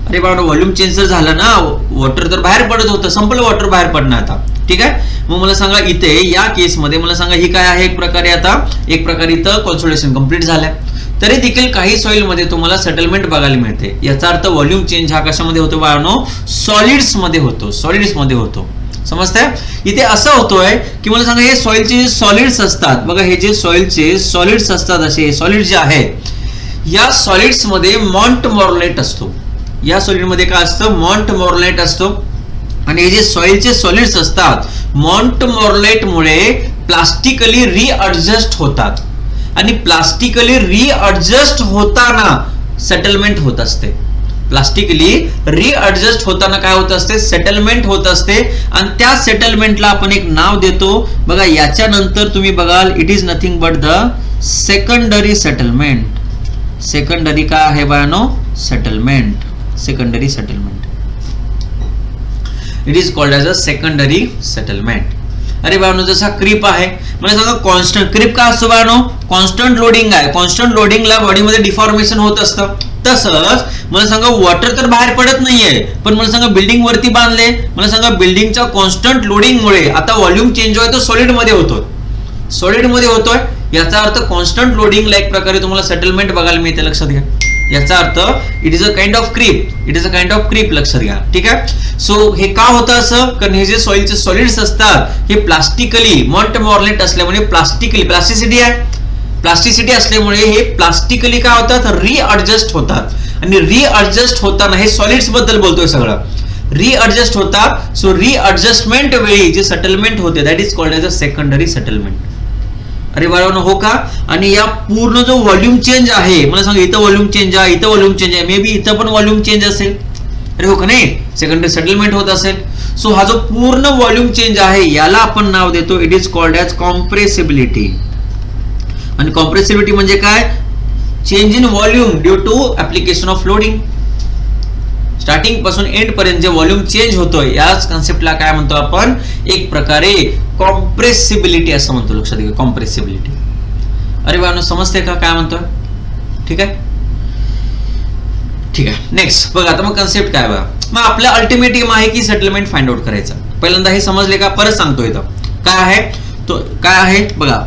अरे बाबा व्हॉल्यूम चेंज जर झालं ना, वॉटर तर बाहेर पडत होतं, संपलं वॉटर बाहेर पडणं आता. ठीक आहे, मग मला सांगा इथे या केसमध्ये मला सांगा ही काय आहे, एक प्रकारे आता एक प्रकारे इथं कॉन्सोलिडेशन कंप्लीट झालंय. तरी देखील काही सॉइल मध्ये तुम्हाला सेटलमेंट बघायला मिळते. याचा अर्थ व्हॉल्यूम चेंज हा कशामध्ये होतो बाळांनो, सॉलिड्स मध्ये होतो, सॉलिड्स मध्ये होतो. समजतंय. इथे असं होतोय की मला सांगा हे सॉइलचे जे सॉलिड्स असतात बघा, हे जे सॉइलचे सॉलिड्स असतात, असे सॉलिड जे आहेत, या सॉलिड्स मध्ये मॉन्ट मॉर्लेट असतो. या सॉलिड मध्ये काय असतं, मॉन्ट मॉर्लेट असतो. आणि हे जे सॉइलचे सॉलिड्स असतात मॉन्ट मॉर्लेट मुळे प्लास्टिकली रिअडजस्ट होतात, आणि प्लास्टिकली रिअडजस्ट होताना सेटलमेंट होत असते. प्लास्टिकली रिअडजस्ट होताना काय होत असते, सेटलमेंट होत असते. आणि त्या सेटलमेंटला आपण एक नाव देतो बघा. याच्यानंतर तुम्ही बघाल it is nothing but the secondary settlement. Secondary काय आहे बाळांनो, settlement, secondary settlement. It is called as a secondary settlement. अरे बाळांनो जसा क्रीप आहे, मला सांगा कॉन्स्टंट क्रीप काय असतो बाळांनो, कॉन्स्टंट लोडिंग आहे. कॉन्स्टंट लोडिंगला बॉडीमध्ये डिफॉर्मेशन होत असतं. तसंच मला सांगा वॉटर तर बाहेर पडत नाहीये, पण मला सांगा बिल्डिंग वरती बांधले, मला सांगा बिल्डिंगच्या कॉन्स्टंट लोडिंग मुळे आता व्हॉल्यूम चेंज होय तो सॉलिड मध्ये होतोय, सॉलिड मध्ये होतोय. याचा अर्थ कॉन्स्टंट लोडिंगला एक प्रकारे तुम्हाला सेटलमेंट बघायला मिळते, लक्षात घ्या. याचा अर्थ it is a kind of creep, it is a kind of creep, लक्षात घ्या. ठीक आहे. सो हे का होतं असं, कारण हे जे सॉइलचे सॉलिड्स असतात हे प्लास्टिकली मॉन्ट मॉर्लेट असल्यामुळे प्लास्टिकली प्लास्टिसिटी आहे, प्लास्टिसिटी असल्यामुळे हे प्लास्टिकली काय होतात, रिअडजस्ट होतात. आणि रिअडजस्ट होताना हे सॉलिड्स बद्दल बोलतोय सगळं, रिअडजस्ट होतात. सो रिअडजस्टमेंट वेळी जे सेटलमेंट होते that is called as a secondary settlement. अरे बाळांनो हो का. आणि या पूर्ण जो व्हॉल्यूम चेंज आहे, मला सांगा इथं व्हॉल्यूम चेंज आहे, इथं व्हॉल्यूम चेंज आहे, मे बी इथं पण व्हॉल्यूम चेंज असेल. अरे हो का नाही, सेकंडरी सेटलमेंट होत असेल. सो हा जो पूर्ण व्हॉल्यूम चेंज आहे याला आपण नाव देतो it is called as compressibility. आणि कॉम्प्रेसिबिलिटी म्हणजे काय, change in volume due to application of loading. Starting पासून एंड पर्यंत जे व्हॉल्यूम चेंज होतोय याच कन्सेप्टला काय म्हणतो आपण, एक प्रकारे कॉम्प्रेसिबिलिटी असं म्हणतो, लक्षात घ्या, कॉम्प्रेसिबिलिटी. अरे बाळांनो समजते का काय म्हणतोय. ठीक आहे, ठीक आहे. नेक्स्ट बघा, आता मग कन्सेप्ट काय बघा. मग आपलं अल्टिमेट एम आहे की सेटलमेंट फाइंड आउट करायचं. पहिल्यांदा हे समजले का, परत सांगतो इथं काय आहे तो काय आहे बघा.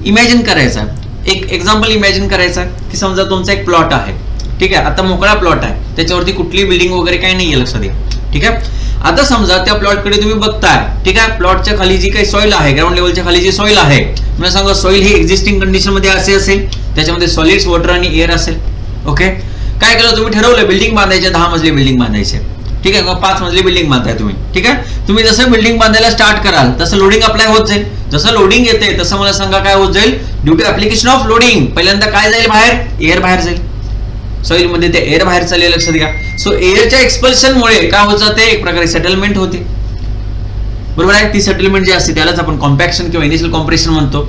इमॅजिन करायचा, एक एक्झाम्पल इमॅजिन करायचा की समजा तुमचा एक प्लॉट आहे. ठीक आहे, आता मोकळा प्लॉट आहे, त्याच्यावरती कुठली बिल्डिंग वगैरे काही नाहीये, लक्षात घ्या. ठीक आहे. आता समजा त्या प्लॉटकडे तुम्ही बघताय. ठीक आहे, प्लॉटच्या खाली जी काही सॉइल आहे, ग्राउंड लेवलच्या खाली जी सॉइल आहे, मला सांगा सॉइल ही एक्झिस्टिंग कंडिशन मध्ये असेल, त्याच्यामध्ये सॉलिड्स, वॉटर आणि एअर असेल. ओके, काय केलं तुम्ही, ठरवलं बिल्डिंग बांधायचे, 10 मजली बिल्डिंग बांधायचे. ठीक आहे, 5 मजली बिल्डिंग बांधताय तुम्ही. ठीक आहे, तुम्ही जसं बिल्डिंग बांधायला स्टार्ट कराल तसं लोडिंग अप्लाय होत जाईल. जसं लोडिंग येते तसं मला सांगा काय होत जाईल, due to application of loading पहिल्यांदा काय जाईल बाहेर, एअर बाहेर जाईल. सॉइल मध्ये ते एअर बाहेर चालले, लक्षात घ्या. सो एअरच्या एक्सपल्शन मुळे काय होत जाते, एक प्रकारे सेटलमेंट होते. बरोबर आहे. ती सेटलमेंट जी असते त्यालाच आपण कॉम्पॅक्शन किंवा इनिशियल कॉम्प्रेशन म्हणतो.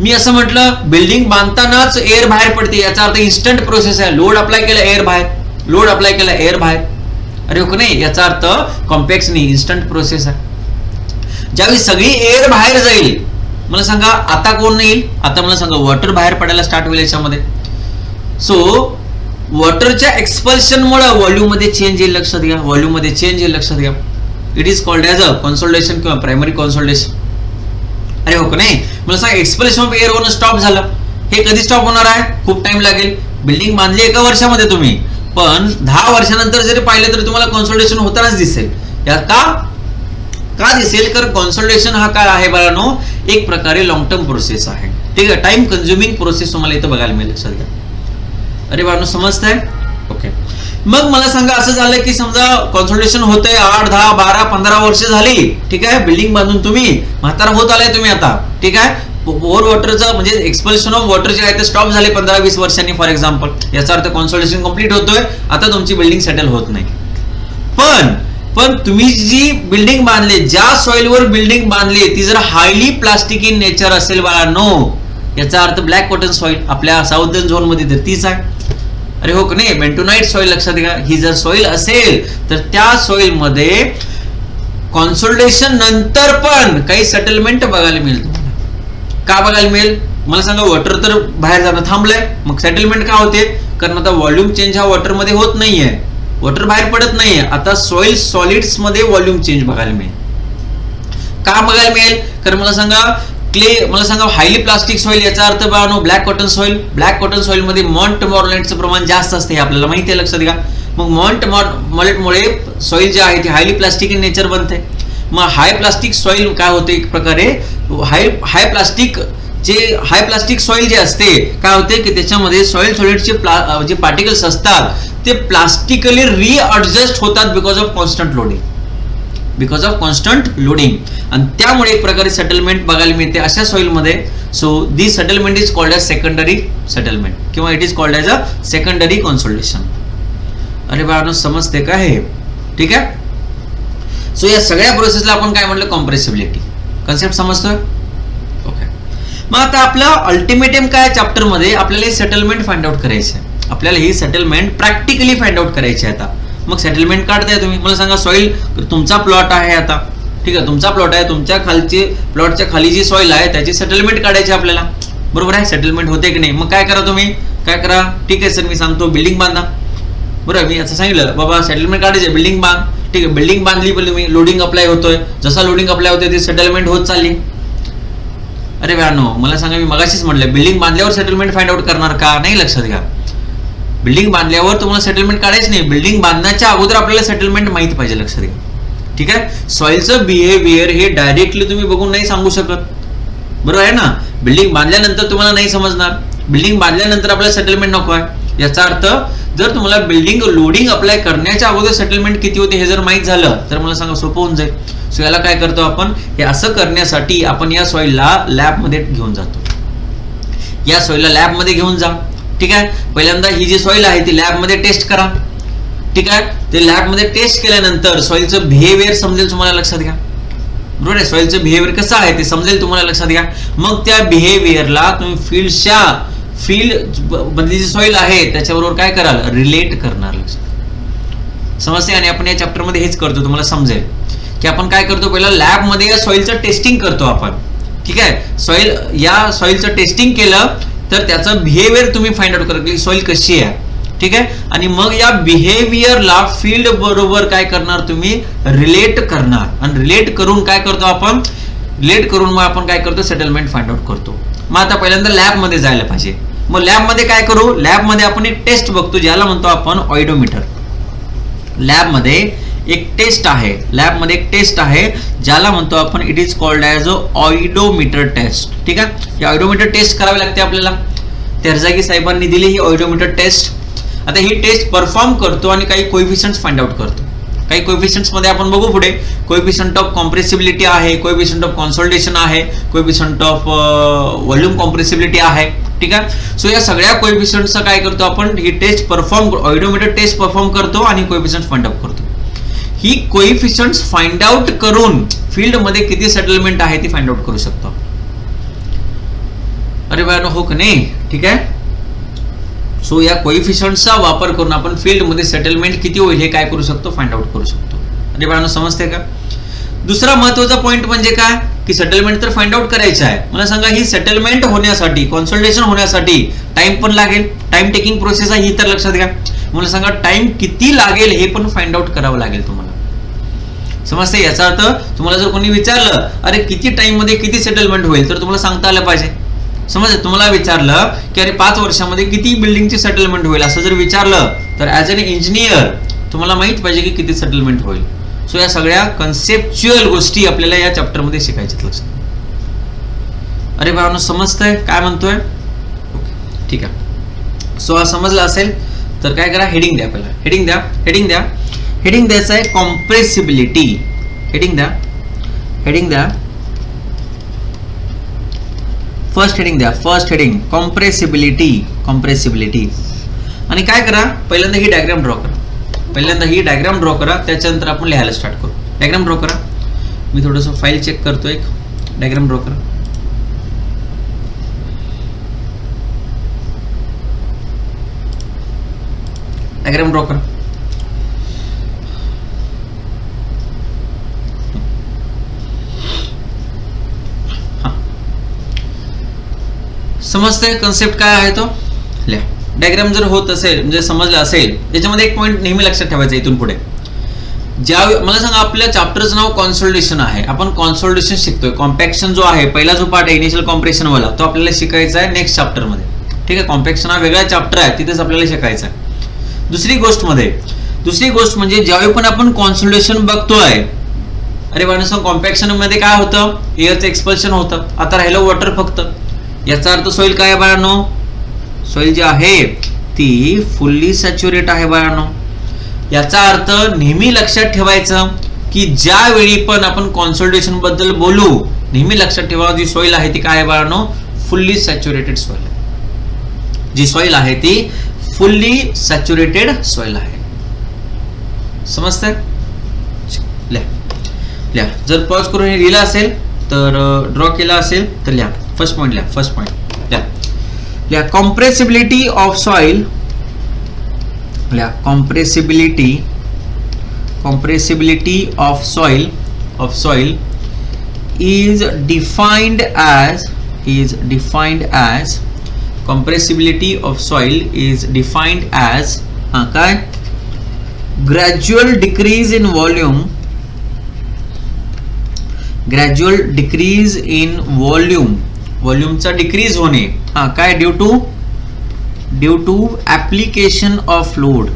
मी असं म्हटलं बिल्डिंग बांधतानाच एअर बाहेर पडते, याचा अर्थ इन्स्टंट प्रोसेस आहे. लोड अप्लाय केला एअर बाहेर, लोड अप्लाय केला एअर बाहेर. अरे हो नाही, याचा अर्थ कॉम्पॅक्शन नाही, इन्स्टंट प्रोसेस आहे. ज्यावेळी सगळी एअर बाहेर जाईल, मला सांगा आता कोण येईल, आता मला सांगा वॉटर बाहेर पडायला स्टार्ट होईल याच्यामध्ये. सो वॉटरच्या एक्सपल्शन मुळे व्हॉल्यूम मध्ये चेंज येईल, लक्षात घ्या. व्हॉल्यूम मध्ये चेंज येईल, लक्षात घ्या. It is called as a consolidation किंवा प्रायमरी कॉन्सोलिडेशन. अरे हो का नाही, मला सांगा एक्सपल्शन ऑफ एअर होणं स्टॉप झालं. हे कधी स्टॉप होणार आहे, खूप टाइम लागेल. बिल्डिंग बांधली 1 वर्षामध्ये तुम्ही, पण 10 वर्षानंतर जरी पाहिलं तरी तुम्हाला कॉन्सोलिडेशन होतानाच दिसेल. या का दिसेल, कारण कॉन्सोलिडेशन हा काय आहे बाळांनो, एक प्रकारे लॉंग टर्म प्रोसेस आहे. ठीक आहे, टाइम कन्झ्युमिंग प्रोसेस तुम्हाला इथं बघायला मिळेल, लक्षात घ्या. अरे बाळांनो समजतंय. ओके, मग मला सांगा असं झालं की समजा कॉन्सोलिडेशन होतंय 8, 10, 12, 15 वर्ष झाली. ठीक आहे, बिल्डिंग बांधून तुम्ही म्हातारा होत आलाय तुम्ही आता. ठीक आहे, बोर वॉटरचं म्हणजे एक्सपल्शन ऑफ वॉटर जे आहे ते स्टॉप झाले 15-20 वर्षांनी फॉर एक्झाम्पल, याचा अर्थ कॉन्सोलिडेशन कंप्लीट होतोय, आता तुमची बिल्डिंग सेटल होत नाही. पण तुम्ही जी बिल्डिंग बांधली, ज्या सॉइलवर बिल्डिंग बांधली ती जर हायली प्लास्टिक इन नेचर असेल बाळांनो, याचा अर्थ ब्लॅक कॉटन सॉइल आपल्या साऊथर्न झोन मध्ये तर तीच आहे. अरे हो की नाही, बेंटोनाइट सॉइल लक्षात घ्या. ही जर सॉइल असेल तर त्या सॉइल मध्ये कॉन्सोलिडेशन नंतर पण काही सेटलमेंट बघायला मिळेल. का बघायला मिळेल मला सांगा. वॉटर तर बाहेर जाणं थांबलंय, मग सेटलमेंट का होते? कारण आता व्हॉल्यूम चेंज हा वॉटर मध्ये होत नाहीये, वॉटर बाहेर पडत नाहीये. आता सॉइल सॉलिड्स मध्ये व्हॉल्यूम चेंज बघायला मिळेल. का बघायला मिळेल? कारण मला सांगा क्ले, मला सांगा हायली प्लास्टिक सॉइल, याचा अर्थ बाळांनो black cotton soil. Black cotton soil मध्ये मॉन्ट मॉर्लेटचं प्रमाण जास्त असते, हे आपल्याला माहिती आहे, लक्षात घ्या. मग मॉन्ट मॉर्लेटमुळे सॉइल जे आहे ती हायली प्लास्टिक इन नेचर बनते. मग हाय प्लास्टिक सॉइल काय होते, एक प्रकारे हाय प्लास्टिक सॉइल जे असते काय होते की त्याच्यामध्ये सॉइल सॉलिडचे जे पार्टिकल्स असतात ते प्लास्टिकली रिअडजस्ट होतात बिकॉज ऑफ कॉन्स्टंट लोडिंग, आणि त्यामुळे एक प्रकारे सेटलमेंट बघायला मिळते अशा सॉइल मध्ये. So the settlement is called as secondary settlement किंवा it is called as a secondary consolidation. अरे बाळांनो समजते का हे? ठीक आहे. सो या सगळ्या प्रोसेसला आपण काय म्हटलं, कॉम्प्रेसिबिलिटी कन्सेप्ट समजतोय. ओके. मग आता आपलं अल्टिमेटम काय चॅप्टर मध्ये आपल्याला सेटलमेंट फाइंड आउट करायचं आहे. आपल्याला ही सेटलमेंट प्रॅक्टिकली फाइंड आउट करायची आहे. आता मग सेटलमेंट काढताय तुम्ही, मला सांगा सॉइल तुमचा प्लॉट आहे आता, ठीक आहे, तुमचा प्लॉट आहे, तुमच्या खालची प्लॉटच्या खाली जी सॉइल आहे त्याची सेटलमेंट काढायची आपल्याला, बरोबर आहे. सेटलमेंट होते की नाही? मग काय करा तुम्ही, काय करा, ठीक आहे सर मी सांगतो, बिल्डिंग बांधा. बरोबर, मी असं सांगितलं बाबा सेटलमेंट काढायचे, बिल्डिंग बांध. ठीक आहे, बिल्डिंग बांधली पण तुम्ही, लोडिंग अप्लाय होतोय, जसा लोडिंग अप्लाय होतोय ती सेटलमेंट होत चालली. अरे व्यानो मला सांगा, मी मगाशीच म्हटलं बिल्डिंग बांधल्यावर सेटलमेंट फाइंड आउट करणार का? नाही, लक्षात घ्या. बिल्डिंग बांधल्यावर तुम्हाला सेटलमेंट काढायच नाही, बिल्डिंग बांधण्याच्या अगोदर आपल्याला सेटलमेंट माहित पाहिजे, लक्षात घ्या. ठीक आहे. सॉइलचं बिहेवियर हे डायरेक्टली तुम्ही बघून नाही सांगू शकत, बरोबर आहे ना. बिल्डिंग बांधल्यानंतर तुम्हाला नाही समजणार, बिल्डिंग बांधल्यानंतर आपल्याला सेटलमेंट नको आहे. याचा अर्थ जर तुम्हाला बिल्डिंग लोडिंग अप्लाय करण्याच्या अगोदर सेटलमेंट किती होते हे जर माहित झालं तर मला सांगा सोपं होऊन जाईल. सो याला काय करतो आपण, हे असं करण्यासाठी आपण या सॉइलला लॅबमध्ये घेऊन जातो. या सॉइलला लॅबमध्ये घेऊन जा. ठीक आहे. पहिल्यांदा ही जी सॉइल आहे ती लॅबमध्ये टेस्ट करा. ठीक आहे. ते लॅबमध्ये टेस्ट केल्यानंतर सॉइलचं बिहेवियर समजेल तुम्हाला, लक्षात घ्या. बरोबर आहे. सॉइलचं बिहेवियर कसं आहे ते समजेल तुम्हाला, लक्षात घ्या. मग त्या बिहेवियरला तुम्ही फील्ड मधली जी सॉइल आहे त्याच्याबरोबर काय कराल, रिलेट करणार, लक्षात समजते. आणि आपण या चॅप्टर मध्ये हेच करतो, तुम्हाला समजेल की आपण काय करतो, पहिला लॅबमध्ये या सॉइलचं टेस्टिंग करतो आपण. ठीक आहे. या सॉइलचं टेस्टिंग केलं तर त्याचं बिहेवियर तुम्ही फाइंड आउट करा की सॉइल कशी आहे. ठीक आहे. आणि मग या बिहेवियरला फील्ड बरोबर काय करणार, तुम्ही रिलेट करणार. आणि रिलेट करून काय करतो आपण, रिलेट करून मग आपण काय करतो, सेटलमेंट फाइंड आउट करतो. मग आता पहिल्यांदा लॅबमध्ये जायला पाहिजे. मग लॅबमध्ये काय करू, लॅबमध्ये आपण एक टेस्ट बघतो ज्याला म्हणतो आपण ऑइडोमीटर. लॅबमध्ये एक टेस्ट आहे, लॅबमध्ये एक टेस्ट आहे ज्याला म्हणतो आपण, it is called as a oedometer test. ठीक आहे. ही ऑइडोमीटर टेस्ट करावी लागते आपल्याला. तेरजागी साहेबांनी दिली ही ऑइडोमीटर टेस्ट. आता ही टेस्ट परफॉर्म करतो आणि काही कोएफिशियंट्स फाइंड आउट करतो. काही कोएफिशियंट्स मध्ये आपण बघू पुढे. कोएफिशियंट ऑफ कॉम्प्रेसिबिलिटी आहे, कोएफिशियंट ऑफ कॉन्सोलिडेशन आहे, कोएफिशियंट ऑफ व्हॉल्यूम कॉम्प्रेसिबिलिटी आहे. ठीक आहे. सो या सगळ्या कोएफिशियंट्सचा काय करतो आपण, ही टेस्ट परफॉर्म, ऑइडोमीटर टेस्ट परफॉर्म करतो आणि कोएफिशियंट्स फाइंड आउट करतो. ही कोएफिशियंट्स फाइंड आउट करून फील्ड मध्ये किती सेटलमेंट आहे ती फाइंड आउट करू शकतो. अरे बाळांनो हो का नाही? ठीक आहे. सो या कोएफिशियंट्सचा वापर करून आपण फील्ड मध्ये सेटलमेंट किती होईल हे काय करू शकतो, फाइंड आउट करू शकतो. अरे बाळांनो समजते का? दुसरा महत्त्वाचा पॉइंट म्हणजे काय की सेटलमेंट तर फाइंड आउट करायचं आहे. मला सांगा ही सेटलमेंट होण्यासाठी, कॉन्सोलिडेशन होण्यासाठी टाइम पण लागेल. टाइम टेकिंग प्रोसेस आहे ही, तर लक्षात घ्या. मला सांगा टाइम किती लागेल हे पण फाइंड आउट करावं लागेल तुम्हाला. समजते? याचा अर्थ तुम्हाला जर कोणी विचारलं अरे किती टाइम मध्ये किती सेटलमेंट होईल तर तुम्हाला सांगता आलं पाहिजे. समज तुम्हाला विचारलं की अरे 5 वर्षामध्ये किती बिल्डिंगची सेटलमेंट होईल असं जर विचारलं तर ॲज अन इंजिनियर तुम्हाला माहित पाहिजे की किती सेटलमेंट होईल. सो या सगळ्या कन्सेप्च्युअल गोष्टी आपल्याला या चॅप्टर मध्ये शिकायच्यात, लक्षात. अरे बाळांनो समजतंय काय म्हणतोय? ओके ठीक आहे. सो हा समजला असेल तर काय करा, हेडिंग द्या. पहिला हेडिंग द्या. हेडिंग द्यायचं आहे कॉम्प्रेसिबिलिटी. हेडिंग द्या. फर्स्ट हेडिंग द्या, फर्स्ट हेडिंग कॉम्प्रेसिबिलिटी, कॉम्प्रेसिबिलिटी. आणि काय करा, पहिल्यांदा ही डायग्राम ड्रॉ करा, पहिल्यांदा ही डायग्राम ड्रॉ करा, त्याच्यानंतर आपण लिहायला स्टार्ट करू. डायग्राम ड्रॉ करा. मी थोडंसं फाईल चेक करतो, एक डायग्राम ड्रॉ करा. डायग्राम ड्रॉ करा. समजते कन्सेप्ट काय आहे तो लिहा. डायग्राम जर होत असेल म्हणजे समजलं असेल, याच्यामध्ये एक पॉईंट नेहमी लक्षात ठेवायचा इथून पुढे. मला सांगा, आपल्या चॅप्टरचं नाव कॉन्सोलिडेशन आहे, आपण कॉन्सोलिडेशन शिकतोय. कॉम्पॅक्शन जो आहे, पहिला जो पार्ट आहे इनिशियल कॉम्प्रेशन वाला, तो आपल्याला शिकायचा आहे नेक्स्ट चॅप्टर मध्ये. ठीक आहे, कॉम्पॅक्शन हा वेगळा चॅप्टर आहे, तिथेच आपल्याला शिकायचा आहे. दुसरी गोष्ट म्हणजे ज्यावेळी पण आपण कॉन्सोलिडेशन बघतोय, अरे बाळांनो, कॉम्पॅक्शन मध्ये काय होतं, एअरचं एक्सपल्शन होतं. आता राहिलं वॉटर फक्त. याचा अर्थ सॉइल काय आहे बाळांनो, सॉइल जी आहे ती फुल्ली सॅच्युरेट आहे बाळांनो. याचा अर्थ नेहमी लक्षात ठेवायचं की ज्यावेळी पण आपण कॉन्सोलिडेशन बद्दल बोलू, नेहमी लक्षात ठेवा जी सॉइल आहे ती काय आहे बाळांनो, फुल्ली सॅच्युरेटेड सॉइल आहे. जी सॉइल आहे ती फुल्ली सॅच्युरेटेड सॉइल आहे. समजतंय? लिहा. जर पॉज करून हे लिहिलं असेल तर, ड्रॉ केला असेल तर लिहा. फर्स्ट पॉइंट लिहा, फर्स्ट पॉइंट लिहा. कॉम्प्रेसिबिलिटी ऑफ सॉइल, लिहा. Compressibility of soil is defined as compressibility of soil is defined as काय, gradual decrease in volume, व्हॉल्यूमचा डिक्रीज होणे. काय, due to application of load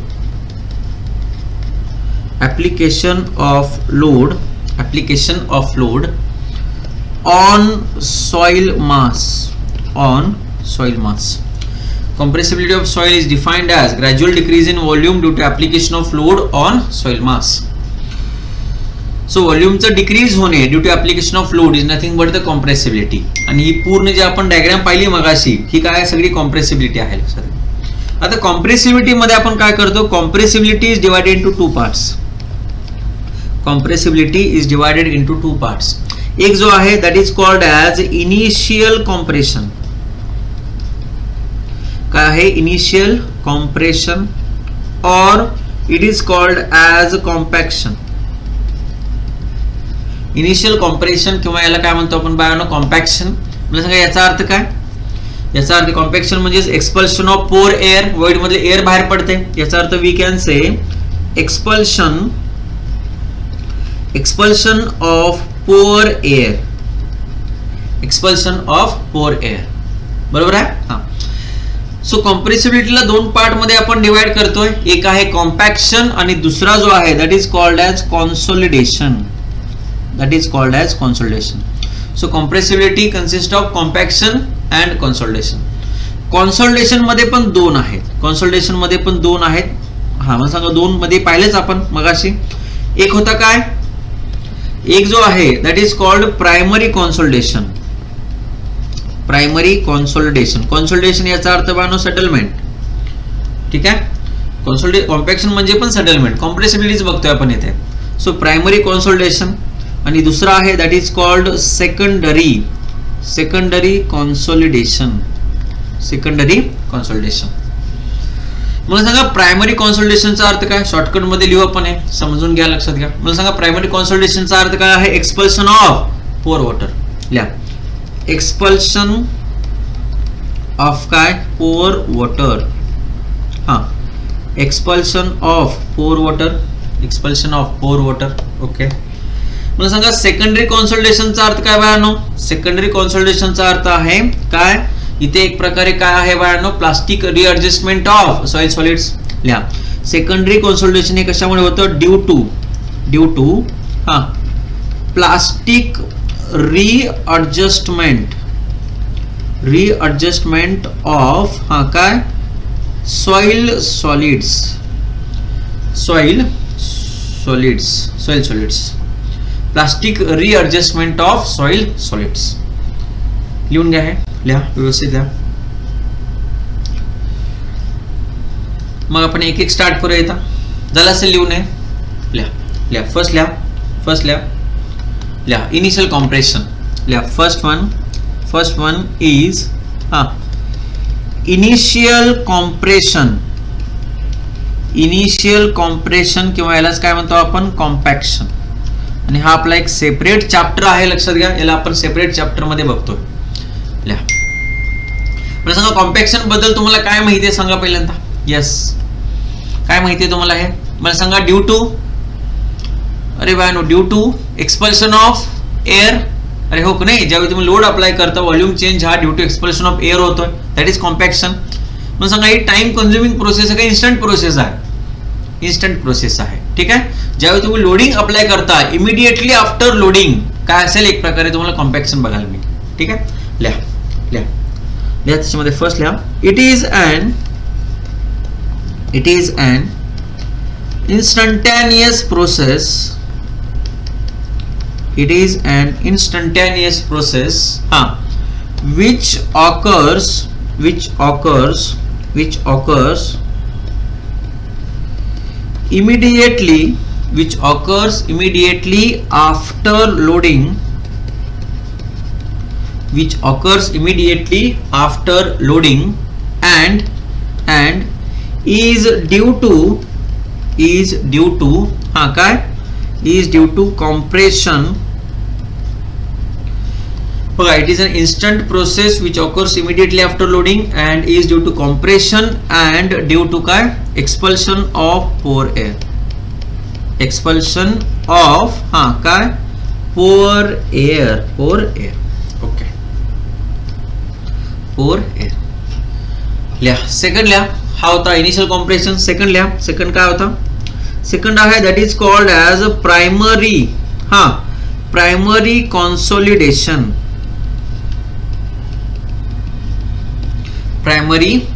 on soil mass. Compressibility of soil is defined as gradual decrease in volume due to application of load on soil mass. So व्हॉल्यूमचा decrease होणे due to application of load is nothing but the compressibility. आणि ही पूर्ण जी आपण diagram पाहिली मगाशी, ही काय सगळी कॉम्प्रेसिबिलिटी आहे. आता कॉम्प्रेसिबिलिटी मध्ये आपण काय करतो, compressibility is divided into two parts. एक जो आहे that is called as initial compression. काय आहे, इनिशियल कॉम्प्रेशन, और it is called as compaction. Initial compression किंवा याला काय म्हणतो आपण बाळांनो, कॉम्पॅक्शन. मला सांगा याचा अर्थ काय. याचा अर्थ कॉम्पॅक्शन म्हणजे expulsion of pore air, void मधले एअर बाहेर पडते. याचा अर्थ we can say expulsion of pore air, बरोबर आहे. हा. सो कॉम्प्रेसिबिलिटीला दोन पार्ट मध्ये आपण डिवाइड करतोय. एक आहे कॉम्पॅक्शन आणि दुसरा जो आहे that is called as consolidation. So compressibility consists of compaction and consolidation. Consolidation मध्ये पण दोन आहेत. हा, मला सांगा, दोन मध्ये पाहिलेच आपण मगाशी. एक होता काय, एक जो आहे that is called primary consolidation. Consolidation याचा अर्थ बानो सेटलमेंट. ठीक आहे, कॉम्पॅक्शन म्हणजे पण सेटलमेंट. कॉम्प्रेसिबिलिटीच बघतोय आपण इथे. So primary consolidation. आणि दुसरा आहे that is called secondary consolidation. मला सांगा, प्रायमरी कॉन्सोलिडेशनचा अर्थ काय, शॉर्टकट मध्ये लिहू आपण, समजून घ्या, लक्षात घ्या. मला सांगा, प्रायमरी कॉन्सोलिडेशनचा अर्थ काय आहे, एक्सपल्शन ऑफ पोर वॉटर. लिहा, एक्सपल्शन ऑफ काय, पोर वॉटर. हा, expulsion of pore water. Okay. मला सांगा, सेकंडरी कॉन्सोलिडेशनचा अर्थ काय बाळांनो. सेकंडरी कॉन्सोलिडेशनचा अर्थ आहे काय, इथे एक प्रकारे काय आहे बाळांनो, plastic readjustment of soil solids. लिहा, सेकंडरी कॉन्सोलिडेशन हे कशामुळे होतं, due to plastic readjustment of काय, soil solids. Plastic readjustment of soil solids. लिहून घ्या, हे लिहा, व्यवस्थित लिहा. मग आपण एक एक स्टार्ट करूया. इथं झालं असेल लिहून, आहे लिहा. लिहा फर्स्ट, लिहा इनिशियल कॉम्प्रेशन. लिहा first one is initial compression किंवा यालाच काय म्हणतो आपण, कॉम्पॅक्शन. आणि हा आपला एक सेपरेट चॅप्टर आहे, लक्षात घ्या. याला आपण सेपरेट चॅप्टर मध्ये बघतोय. लिहा. मला सांगा कॉम्पॅक्शन बद्दल तुम्हाला काय माहिती आहे सांगा पहिल्यांदा. यस, काय माहिती आहे तुम्हाला, हे मला सांगा. ड्यू टू, अरे by due to expulsion of air. अरे हो की नाही, ज्यावेळी तुम्ही लोड अप्लाय करता व्हॉल्यूम चेंज हा due to expulsion of air होतोय, दॅट इज कॉम्पॅक्शन. मग सांगा ही टाइम कन्झ्युमिंग प्रोसेस आहे का इन्स्टंट प्रोसेस आहे? इन्स्टंट प्रोसेस आहे. ठीक आहे. ज्यावेळी तुम्ही लोडिंग अप्लाय करता इमिडिएटली आफ्टर लोडिंग काय असेल, एक प्रकारे तुम्हाला कॉम्पॅक्शन बघायला मिळेल. ठीक आहे. लिहा त्याच्यामध्ये फर्स्ट लिहा. It is an instantaneous process. It is an instantaneous process which occurs immediately after loading, and is due to compression. बघा, it is an instant process which occurs immediately after loading and is due to compression and due to काय, expulsion of pore air. काय, pore air. Okay, pore air. लिहा. Second लिहा. हा होता initial compression. Second लिहा. Second काय होता? Second आहे that is called as primary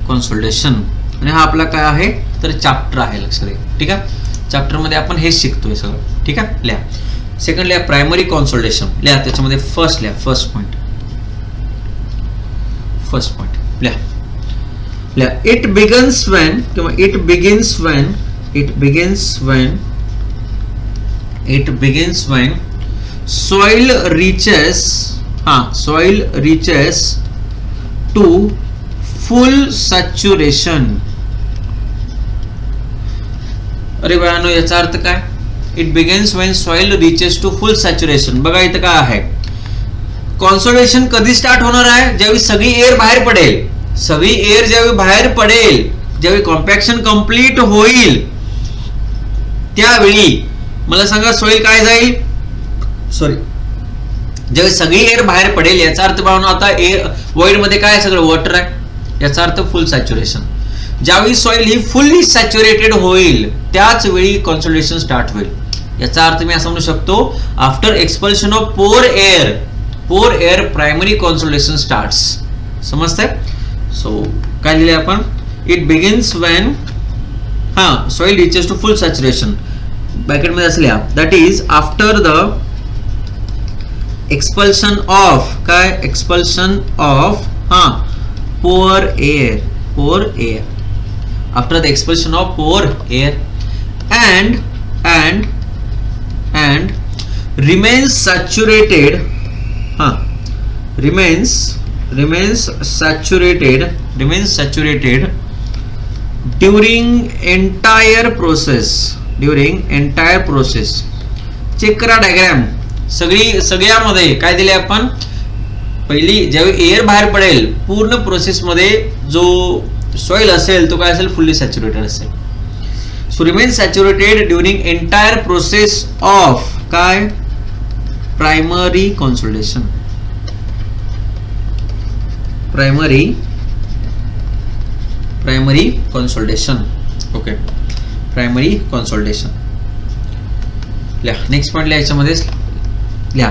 consolidation. आणि हा आपला काय आहे तर चॅप्टर आहे, लक्षात घ्या. ठीक आहे. चॅप्टर मध्ये आपण हेच शिकतोय सगळं. ठीक आहे. लिहा. सेकंड लिहा प्रायमरी कॉन्सोलिडेशन. लिहा त्याच्यामध्ये फर्स्ट लिहा. फर्स्ट पॉइंट लिहा. It begins when soil reaches to full saturation. अरे बघानो, याचा अर्थ काय? It begins when soil reaches to full saturation. बघा इथं काय आहे, कॉन्सोलिडेशन कधी स्टार्ट होणार आहे? ज्यावेळी सगळी एअर बाहेर पडेल. ज्यावेळी कॉम्पॅक्शन कंप्लीट होईल त्यावेळी मला सांगा सॉइल काय जाईल, ज्यावेळी सगळी एअर बाहेर पडेल, याचा अर्थ पाहून आता एअर वॉइड मध्ये काय सगळं वॉटर आहे, याचा अर्थ फुल सॅच्युरेशन. ज्यावेळी सॉइल ही फुल्ली सॅच्युरेटेड होईल त्याच वेळी कॉन्सोलिडेशन स्टार्ट होईल. याचा अर्थ मी असं म्हणू शकतो, after expulsion of pore air primary consolidation starts. समजतंय? सो काय लिहिले आपण, it begins when soil reaches to full saturation, bracket मध्ये असं लिहा, that is after the expulsion of काय, expulsion of pore air, after the expulsion of pore air and remains saturated during entire process. Check करा diagram, सगळ्यामध्ये काय दिले आपण, पहिली ज्यावेळी एअर बाहेर पडेल पूर्ण प्रोसेस मध्ये जो सॉइल असेल तो काय असेल, फुल्ली सॅच्युरेटेड असेल. So remain saturated during entire process of काय, primary consolidation. Primary consolidation. Okay, primary consolidation. लिहा नेक्स्ट पॉइंट लिहा, याच्यामध्ये लिहा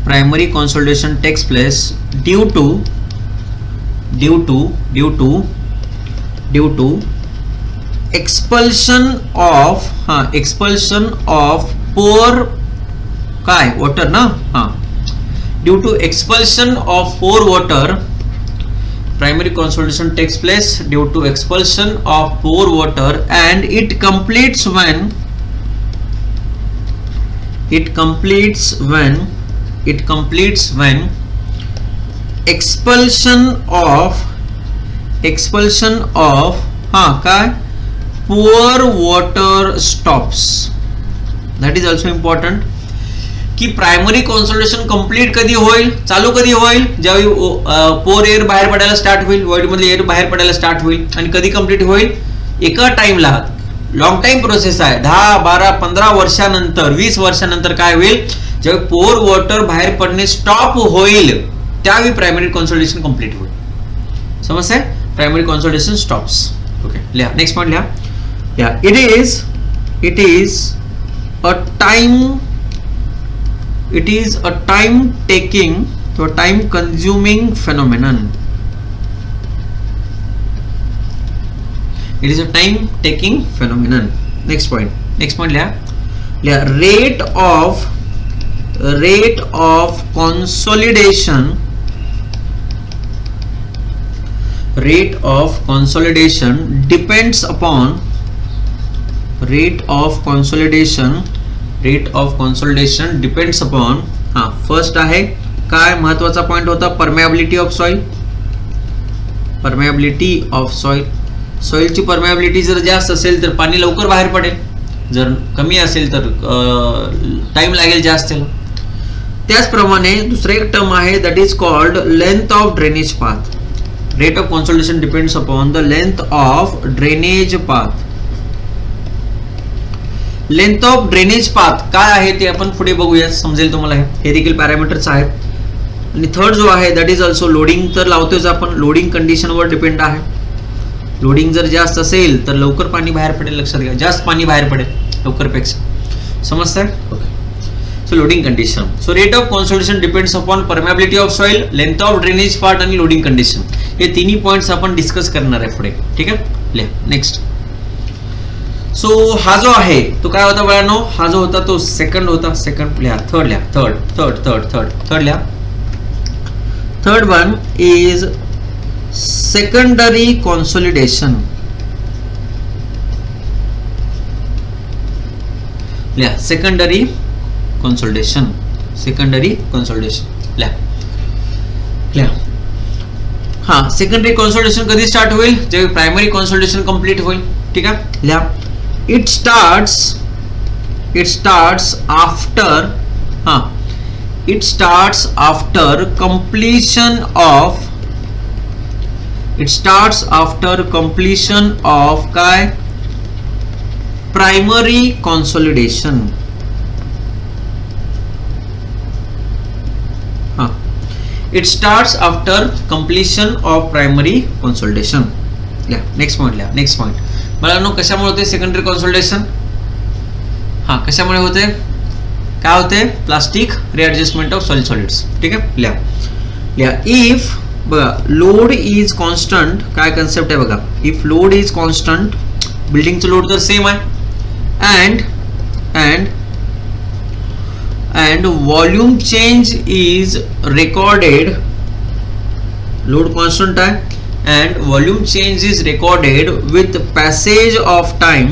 primary consolidation takes place due to due to expulsion of pore काय वॉटर ना, due to expulsion of pore water, primary consolidation takes place due to expulsion of pore water, and it completes when expulsion of काय pore water stops. That is also important की primary consolidation complete कधी होईल, चालू कधी होईल, ज्यावेळी पोर air बाहेर पडायला स्टार्ट होईल, वॉइड मधले एअर बाहेर पडायला स्टार्ट होईल. आणि कधी कंप्लीट होईल, एका टाइमला, लॉंग टाइम प्रोसेस आहे, 10, 12, 15 वर्षानंतर, 20 वर्षानंतर काय होईल, ज्यावेळी पोर वॉटर बाहेर पडणे स्टॉप होईल त्यावेळी प्रायमरी कॉन्सोलिडेशन कंप्लीट होईल. समजतंय? Primary consolidation stops. ओके, लिहा. नेक्स्ट पॉइंट लिहा. It is a time taking or time consuming phenomenon. It is a time taking phenomenon. Next point liya. Rate of consolidation depends upon first आहे काय महत्वाचा point होता, permeability of soil. सॉइलची permeability जर जास्त असेल तर पाणी लवकर बाहेर पडेल, जर कमी असेल तर टाइम लागेल जास्त. त्याचप्रमाणे दुसरा एक टर्म आहे, that is called length of drainage path. Rate of consolidation depends upon the length of drainage path. Length of drainage path काय आहे ते आपण पुढे बघूया, समजेल तुम्हाला. हे देखील पॅरामीटर्स आहेत. आणि थर्ड जो आहे दॅट इज ऑल्सो लोडिंग. तर लावतोच आपण, लोडिंग कंडिशनवर डिपेंड आहे. लोडिंग जर जास्त असेल तर लवकर पाणी बाहेर पडेल, लक्षात घ्या, जास्त पाणी बाहेर पडेल लवकरपेक्षा. समजतंय? Okay. So loading condition. So rate of consolidation depends upon permeability of soil, length of drainage part आणि लोडिंग कंडिशन. हे तिन्ही पॉइंट्स आपण डिस्कस करणार आहे पुढे. ठीक आहे, लिहा. नेक्स्ट. सो हा जो आहे तो काय होता बघा, हा जो होता तो सेकंड होता. सेकंड लिहा. थर्ड लिहा. Third one is secondary consolidation. लिहा. सेकंडरी कॉन्सोलिडेशन लिहा. सेकंडरी कॉन्सोलिडेशन कधी स्टार्ट होईल, जेव्हा प्रायमरी कॉन्सोलिडेशन कंप्लीट होईल. ठीक आहे, लिहा. It starts after completion of काय primary consolidation. It starts after completion of primary consolidation. Next point मला कशामुळे होते सेकंडरी कॉन्सोलिडेशन, कशामुळे होते, काय होते, plastic readjustment of soil solids. ठीक आहे, लिहा. इफ बघा लोड इज कॉन्स्टंट, काय कन्सेप्ट आहे बघा, इफ लोड इज कॉन्स्टंट, बिल्डिंगचं लोड तर सेम आहे, and volume change is recorded, load constant है, and volume change is recorded with passage of time,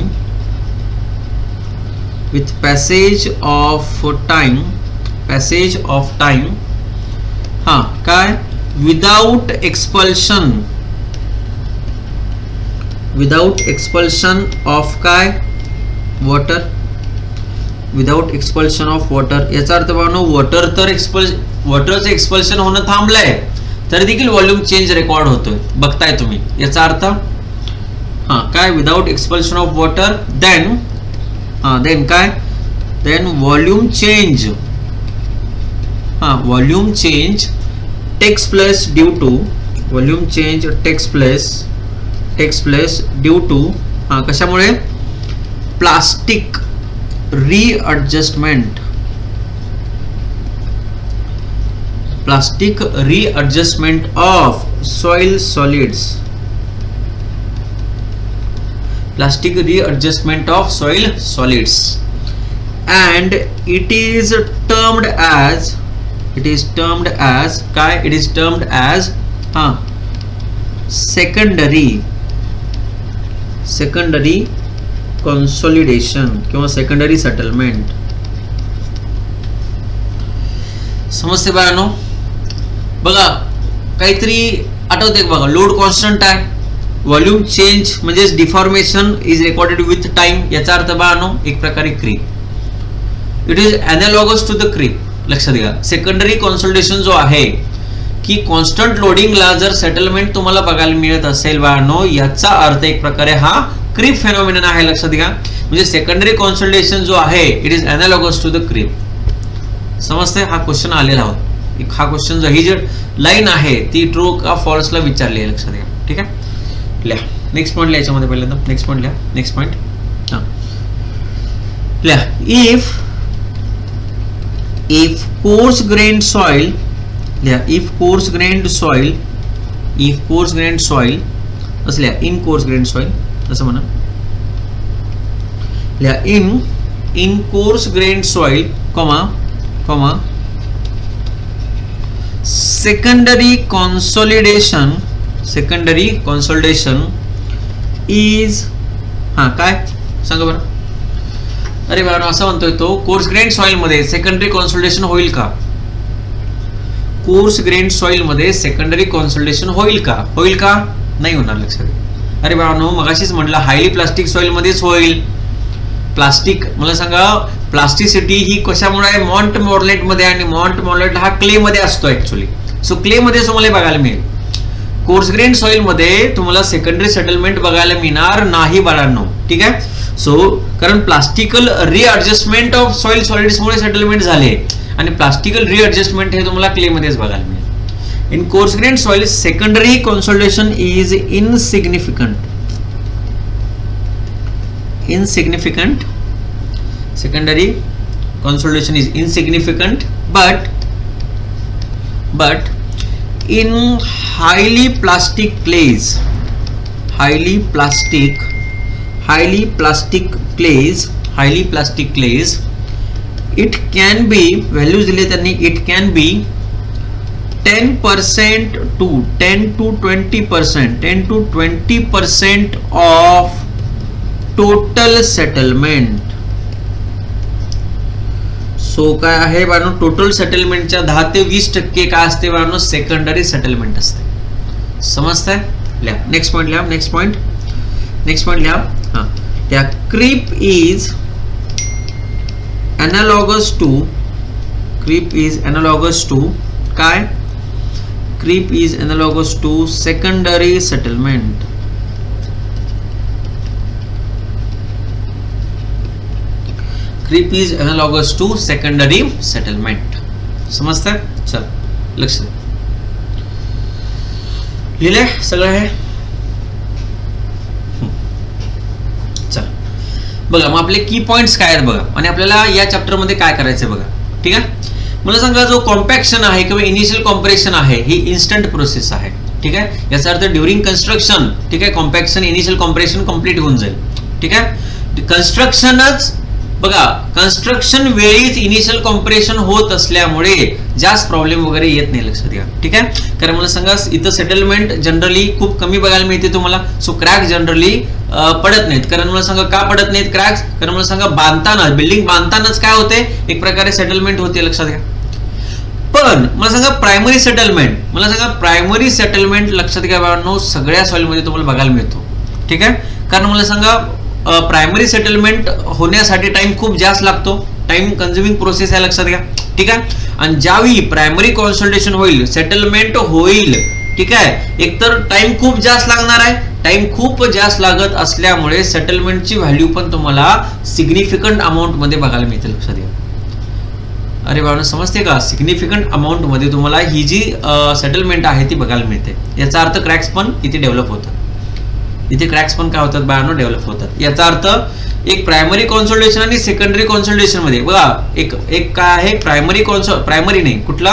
हाँ काय, without expulsion of काय water, without expulsion of water. याचा अर्थ बघा, वॉटरचं एक्सपल्शन होणं थांबलंय तरी देखील व्हॉल्यूम चेंज रेकॉर्ड होतोय, बघताय तुम्ही. याचा अर्थ काय, without expulsion of water, then काय, then volume change takes place due to कशामुळे, plastic readjustment of soil solids, plastic readjustment of soil solids, and it is termed as काय, it is termed as secondary consolidation किंवा secondary settlement. समजते बाळांनो? बघा काहीतरी आठवते बघा, लोड कॉन्स्टंट आहे, व्हॉल्यूम चेंज म्हणजे deformation is recorded with time, याचा अर्थ बाळांनो एक प्रकारे creep. It is analogous to the creep. लक्षात घ्या, सेकंडरी कॉन्सोलिडेशन जो आहे की कॉन्स्टंट लोडिंगला जर सेटलमेंट तुम्हाला बघायला मिळत असेल बाळांनो, याचा अर्थ एक प्रकारे हा क्रीप फेनॉमिनन आहे. लक्षात घ्या, म्हणजे सेकंडरी कॉन्सोलिडेशन जो आहे it is analogous to the creep. समजते? हा क्वेश्चन आलेला होता. हा क्वेश्चन ही जी लाईन आहे ती ट्रू का फॉल्सला विचारली आहे. लक्षात घ्या. ठीक आहे, लिहा. नेक्स्ट पॉईंट लिहायच्या मध्ये पहिल्यांदा नेक्स्ट पॉईंट लिहा. नेक्स्ट पॉईंट लिहा. इफ coarse grained soil, लिहा. if coarse grained soil असं लिहा. in coarse grained soil असं म्हणा. लिहा. in coarse grained soil, comma secondary consolidation is काय सांगा बरं. अरे बाळा असं म्हणतोय तो, कोर्स ग्रेन सॉइल मध्ये सेकंडरी कॉन्सोलिडेशन होईल का? कोर्स ग्रेन सॉइल मध्ये सेकंडरी कॉन्सोलिडेशन होईल का? नाही होणार. लक्षात. अरे बाळांनो मगाशीच म्हटलं हायली प्लास्टिक सॉइल मध्येच होईल. प्लास्टिक मला सांगा, प्लास्टिसिटी ही कशामुळे आहे? मॉन्ट मॉर्लेट मध्ये, आणि मॉन्ट मॉर्लेट हा क्ले मध्ये असतो ऍक्च्युअली. सो क्ले मध्ये तुम्हाला बघायला मिळेल. कोर्स ग्रेन सॉइल मध्ये तुम्हाला सेकंडरी सेटलमेंट बघायला मिळणार नाही बाळांनो. ठीक आहे. सो कारण प्लास्टिकल रिअडजस्टमेंट ऑफ सॉइल सॉलिड्स मुळे सेटलमेंट झाले, आणि प्लास्टिकल रिअडजस्टमेंट हे तुम्हाला क्ले मध्येच बघायला मिळेल. In coarse grain soil secondary consolidation is insignificant. Secondary consolidation is insignificant, but in highly plastic clays, it can be, values दिले त्यांनी, it can be 10% to 20% of total settlement. So काय आहे बाळांनो, टोटल सेटलमेंटच्या 10 ते 20% काय असते बाळांनो? सेकंडरी सेटलमेंट असते. समजतंय? लिहा. नेक्स्ट पॉइंट लिहा. नेक्स्ट पॉइंट लिहा. त्या क्रीप इज अनालॉगस टू काय? Creep is analogous to secondary settlement. Creep is analogous to secondary settlement. समजतंय? चल लक्ष द्या. लिहिलंय सगळं हे? चल बघा मग आपले की पॉइंट्स काय आहेत बघा, आणि आपल्याला या चॅप्टर मध्ये काय करायचंय बघा. ठीक आहे. मला सांगा, जो कॉम्पॅक्शन आहे किंवा इनिशियल कॉम्प्रेशन आहे ही इन्स्टंट प्रोसेस आहे. ठीक आहे. याचा अर्थ ड्युरिंग कन्स्ट्रक्शन, ठीक आहे, कॉम्पॅक्शन इनिशियल कॉम्प्रेशन कंप्लीट होऊन जाईल. ठीक आहे. कन्स्ट्रक्शनच बघा, कन्स्ट्रक्शन वेळीच इनिशियल कॉम्प्रेशन होत असल्यामुळे जास्त प्रॉब्लेम वगैरे येत नाही. लक्षात घ्या. ठीक आहे. कारण मला सांगा, इथं सेटलमेंट जनरली खूप कमी बघायला मिळते तुम्हाला. सो क्रॅक जनरली पडत नाहीत. कारण मला सांगा का पडत नाहीत क्रॅक्स? कारण मला सांगा, बांधताना बिल्डिंग बांधतानाच काय होते, एक प्रकारे सेटलमेंट होते. लक्षात घ्या. पण मला सांगा प्रायमरी सेटलमेंट लक्षात घ्या बाळांनो, सगळ्या सॉइल मध्ये तुम्हाला बघायला मिळतो. ठीक आहे. कारण मला सांगा, प्रायमरी सेटलमेंट होण्यासाठी टाइम खूप जास्त लागतो. टाइम कन्झ्युमिंग प्रोसेस आहे. लक्षात घ्या. ठीक आहे. आणि ज्यावेळी प्रायमरी कॉन्सोलिडेशन होईल, सेटलमेंट होईल, ठीक आहे, एकतर टाइम खूप जास्त लागणार आहे. टाइम खूप जास्त लागत असल्यामुळे सेटलमेंटची व्हॅल्यू पण तुम्हाला सिग्निफिकंट अमाऊंट मध्ये बघायला मिळते. लक्षात घ्या. अरे बाळा समजते का? सिग्निफिकंट अमाऊंट मध्ये तुम्हाला ही जी सेटलमेंट आहे ती बघायला मिळते. याचा अर्थ क्रॅक्स पण इथे डेव्हलप होतात. इथे क्रॅक्स पण काय होतात बाळांनो? डेव्हलप होतात. याचा अर्थ एक प्रायमरी कॉन्सोलिडेशन आणि सेकंडरी कॉन्सोलिडेशन मध्ये बघा, एक काय आहे, प्रायमरी नाही, कुठला?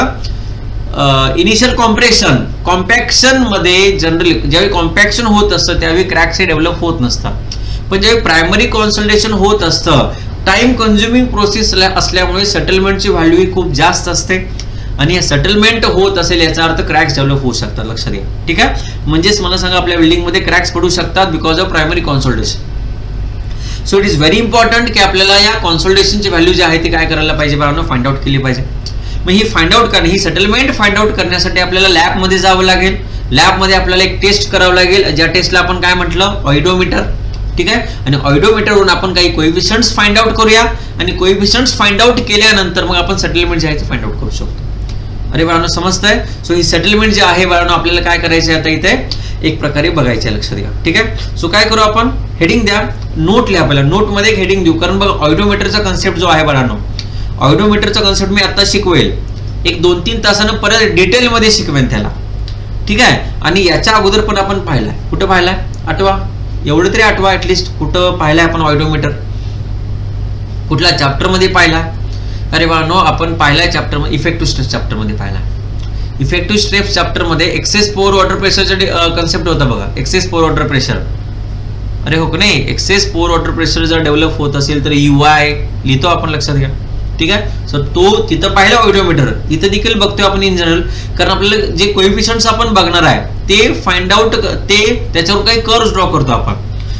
इनिशियल कॉम्पॅक्शन मध्ये जनरली ज्यावेळी कॉम्पॅक्शन होत असतं त्यावेळी क्रॅक्स हे डेव्हलप होत नसतात. पण जेव्हा प्रायमरी कॉन्सल्टेशन होत असतं, टाइम कन्झ्युमिंग प्रोसेस असल्यामुळे सेटलमेंटची व्हॅल्यू ही खूप जास्त असते आणि सेटलमेंट होत असेल याचा अर्थ क्रॅक्स डेव्हलप होऊ शकतात, लक्षात घ्या. ठीक आहे, म्हणजेच मला सांगा आपल्या बिल्डिंगमध्ये क्रॅक्स पडू शकतात because of primary consultation. So it is very important की आपल्याला या कॉन्सल्टेशनची व्हॅल्यू जी आहे ती काय करायला पाहिजे बाळांनो, फाइंड आउट केली पाहिजे. मग ही फाइंड आउट करणे, ही सेटलमेंट फाइंड आउट करण्यासाठी आपल्याला लॅबमध्ये जावं लागेल. लॅबमध्ये आपल्याला एक टेस्ट करावं लागेल, ज्या टेस्टला आपण काय म्हटलं, ऑइडोमीटर. ठीक आहे, आणि ऑइडोमीटरवरून आपण काही कोएफिशियंट्स फाइंड आउट करूया आणि कोएफिशियंट्स फाइंड आउट केल्यानंतर मग आपण सेटलमेंट जे आहे ते फाइंड आउट करू शकतो. अरे बाळांनो समजतंय. सो ही सेटलमेंट जी आहे बाळांनो आपल्याला काय करायची आता इथे एक प्रकारे बघायची आहे, लक्षात घ्या. ठीक आहे, सो काय करू आपण, हेडिंग द्या, नोट लिहा. पहिला नोटमध्ये एक हेडिंग देऊ, कारण बघा ऑइडोमीटरचा कन्सेप्ट जो आहे बाळांनो, ऑइडोमीटरचा कन्सेप्ट मी आता शिकवेल, एक 2-3 तासानं परत डिटेलमध्ये शिकवेन त्याला. ठीक आहे, आणि याच्या अगोदर पण आपण पाहिलाय. कुठं पाहिलाय आठवा, एवढं तरी आठवा ऍटलिस्ट. कुठं पाहिलाय आपण ऑइडोमीटर, कुठल्या चॅप्टर मध्ये पाहिला. अरे बाळांनो आपण पाहिलाय चॅप्टर मध्ये, इफेक्टिव्ह स्ट्रेस चॅप्टर मध्ये पाहिला. इफेक्टिव्ह स्ट्रेस चॅप्टर मध्ये एक्सेस पोअर वॉटर प्रेशरचा कन्सेप्ट होता बघा, एक्सेस पोअर वॉटर प्रेशर. अरे हो की नाही, एक्सेस पोअर वॉटर प्रेशर जर डेव्हलप होत असेल तर UI लिहितो आपण, लक्षात घ्या. ठीक आहे, सो तो तिथं पाहिला ऑइडोमीटर, इथं देखील बघतोय आपण इन जनरल, कारण आपल्याला जे कोएफिशियंट्स आपण बघणार आहे ते फाइंड आउट, ते त्याच्यावर काही कर्व्स ड्रॉ करतो आपण.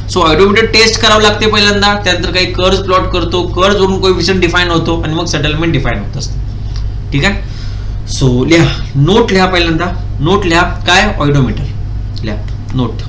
सो ऑइडोमीटर टेस्ट करावं लागते पहिल्यांदा, त्यानंतर काही कर्व्स प्लॉट करतो, कर्व्स वरून कोएफिशियंट डिफाईन होतो आणि मग सेटलमेंट डिफाईन होत असतं. ठीक आहे, सो लिहा, नोट लिहा, पहिल्यांदा नोट लिहा, काय ऑइडोमीटर लिहा, नोट.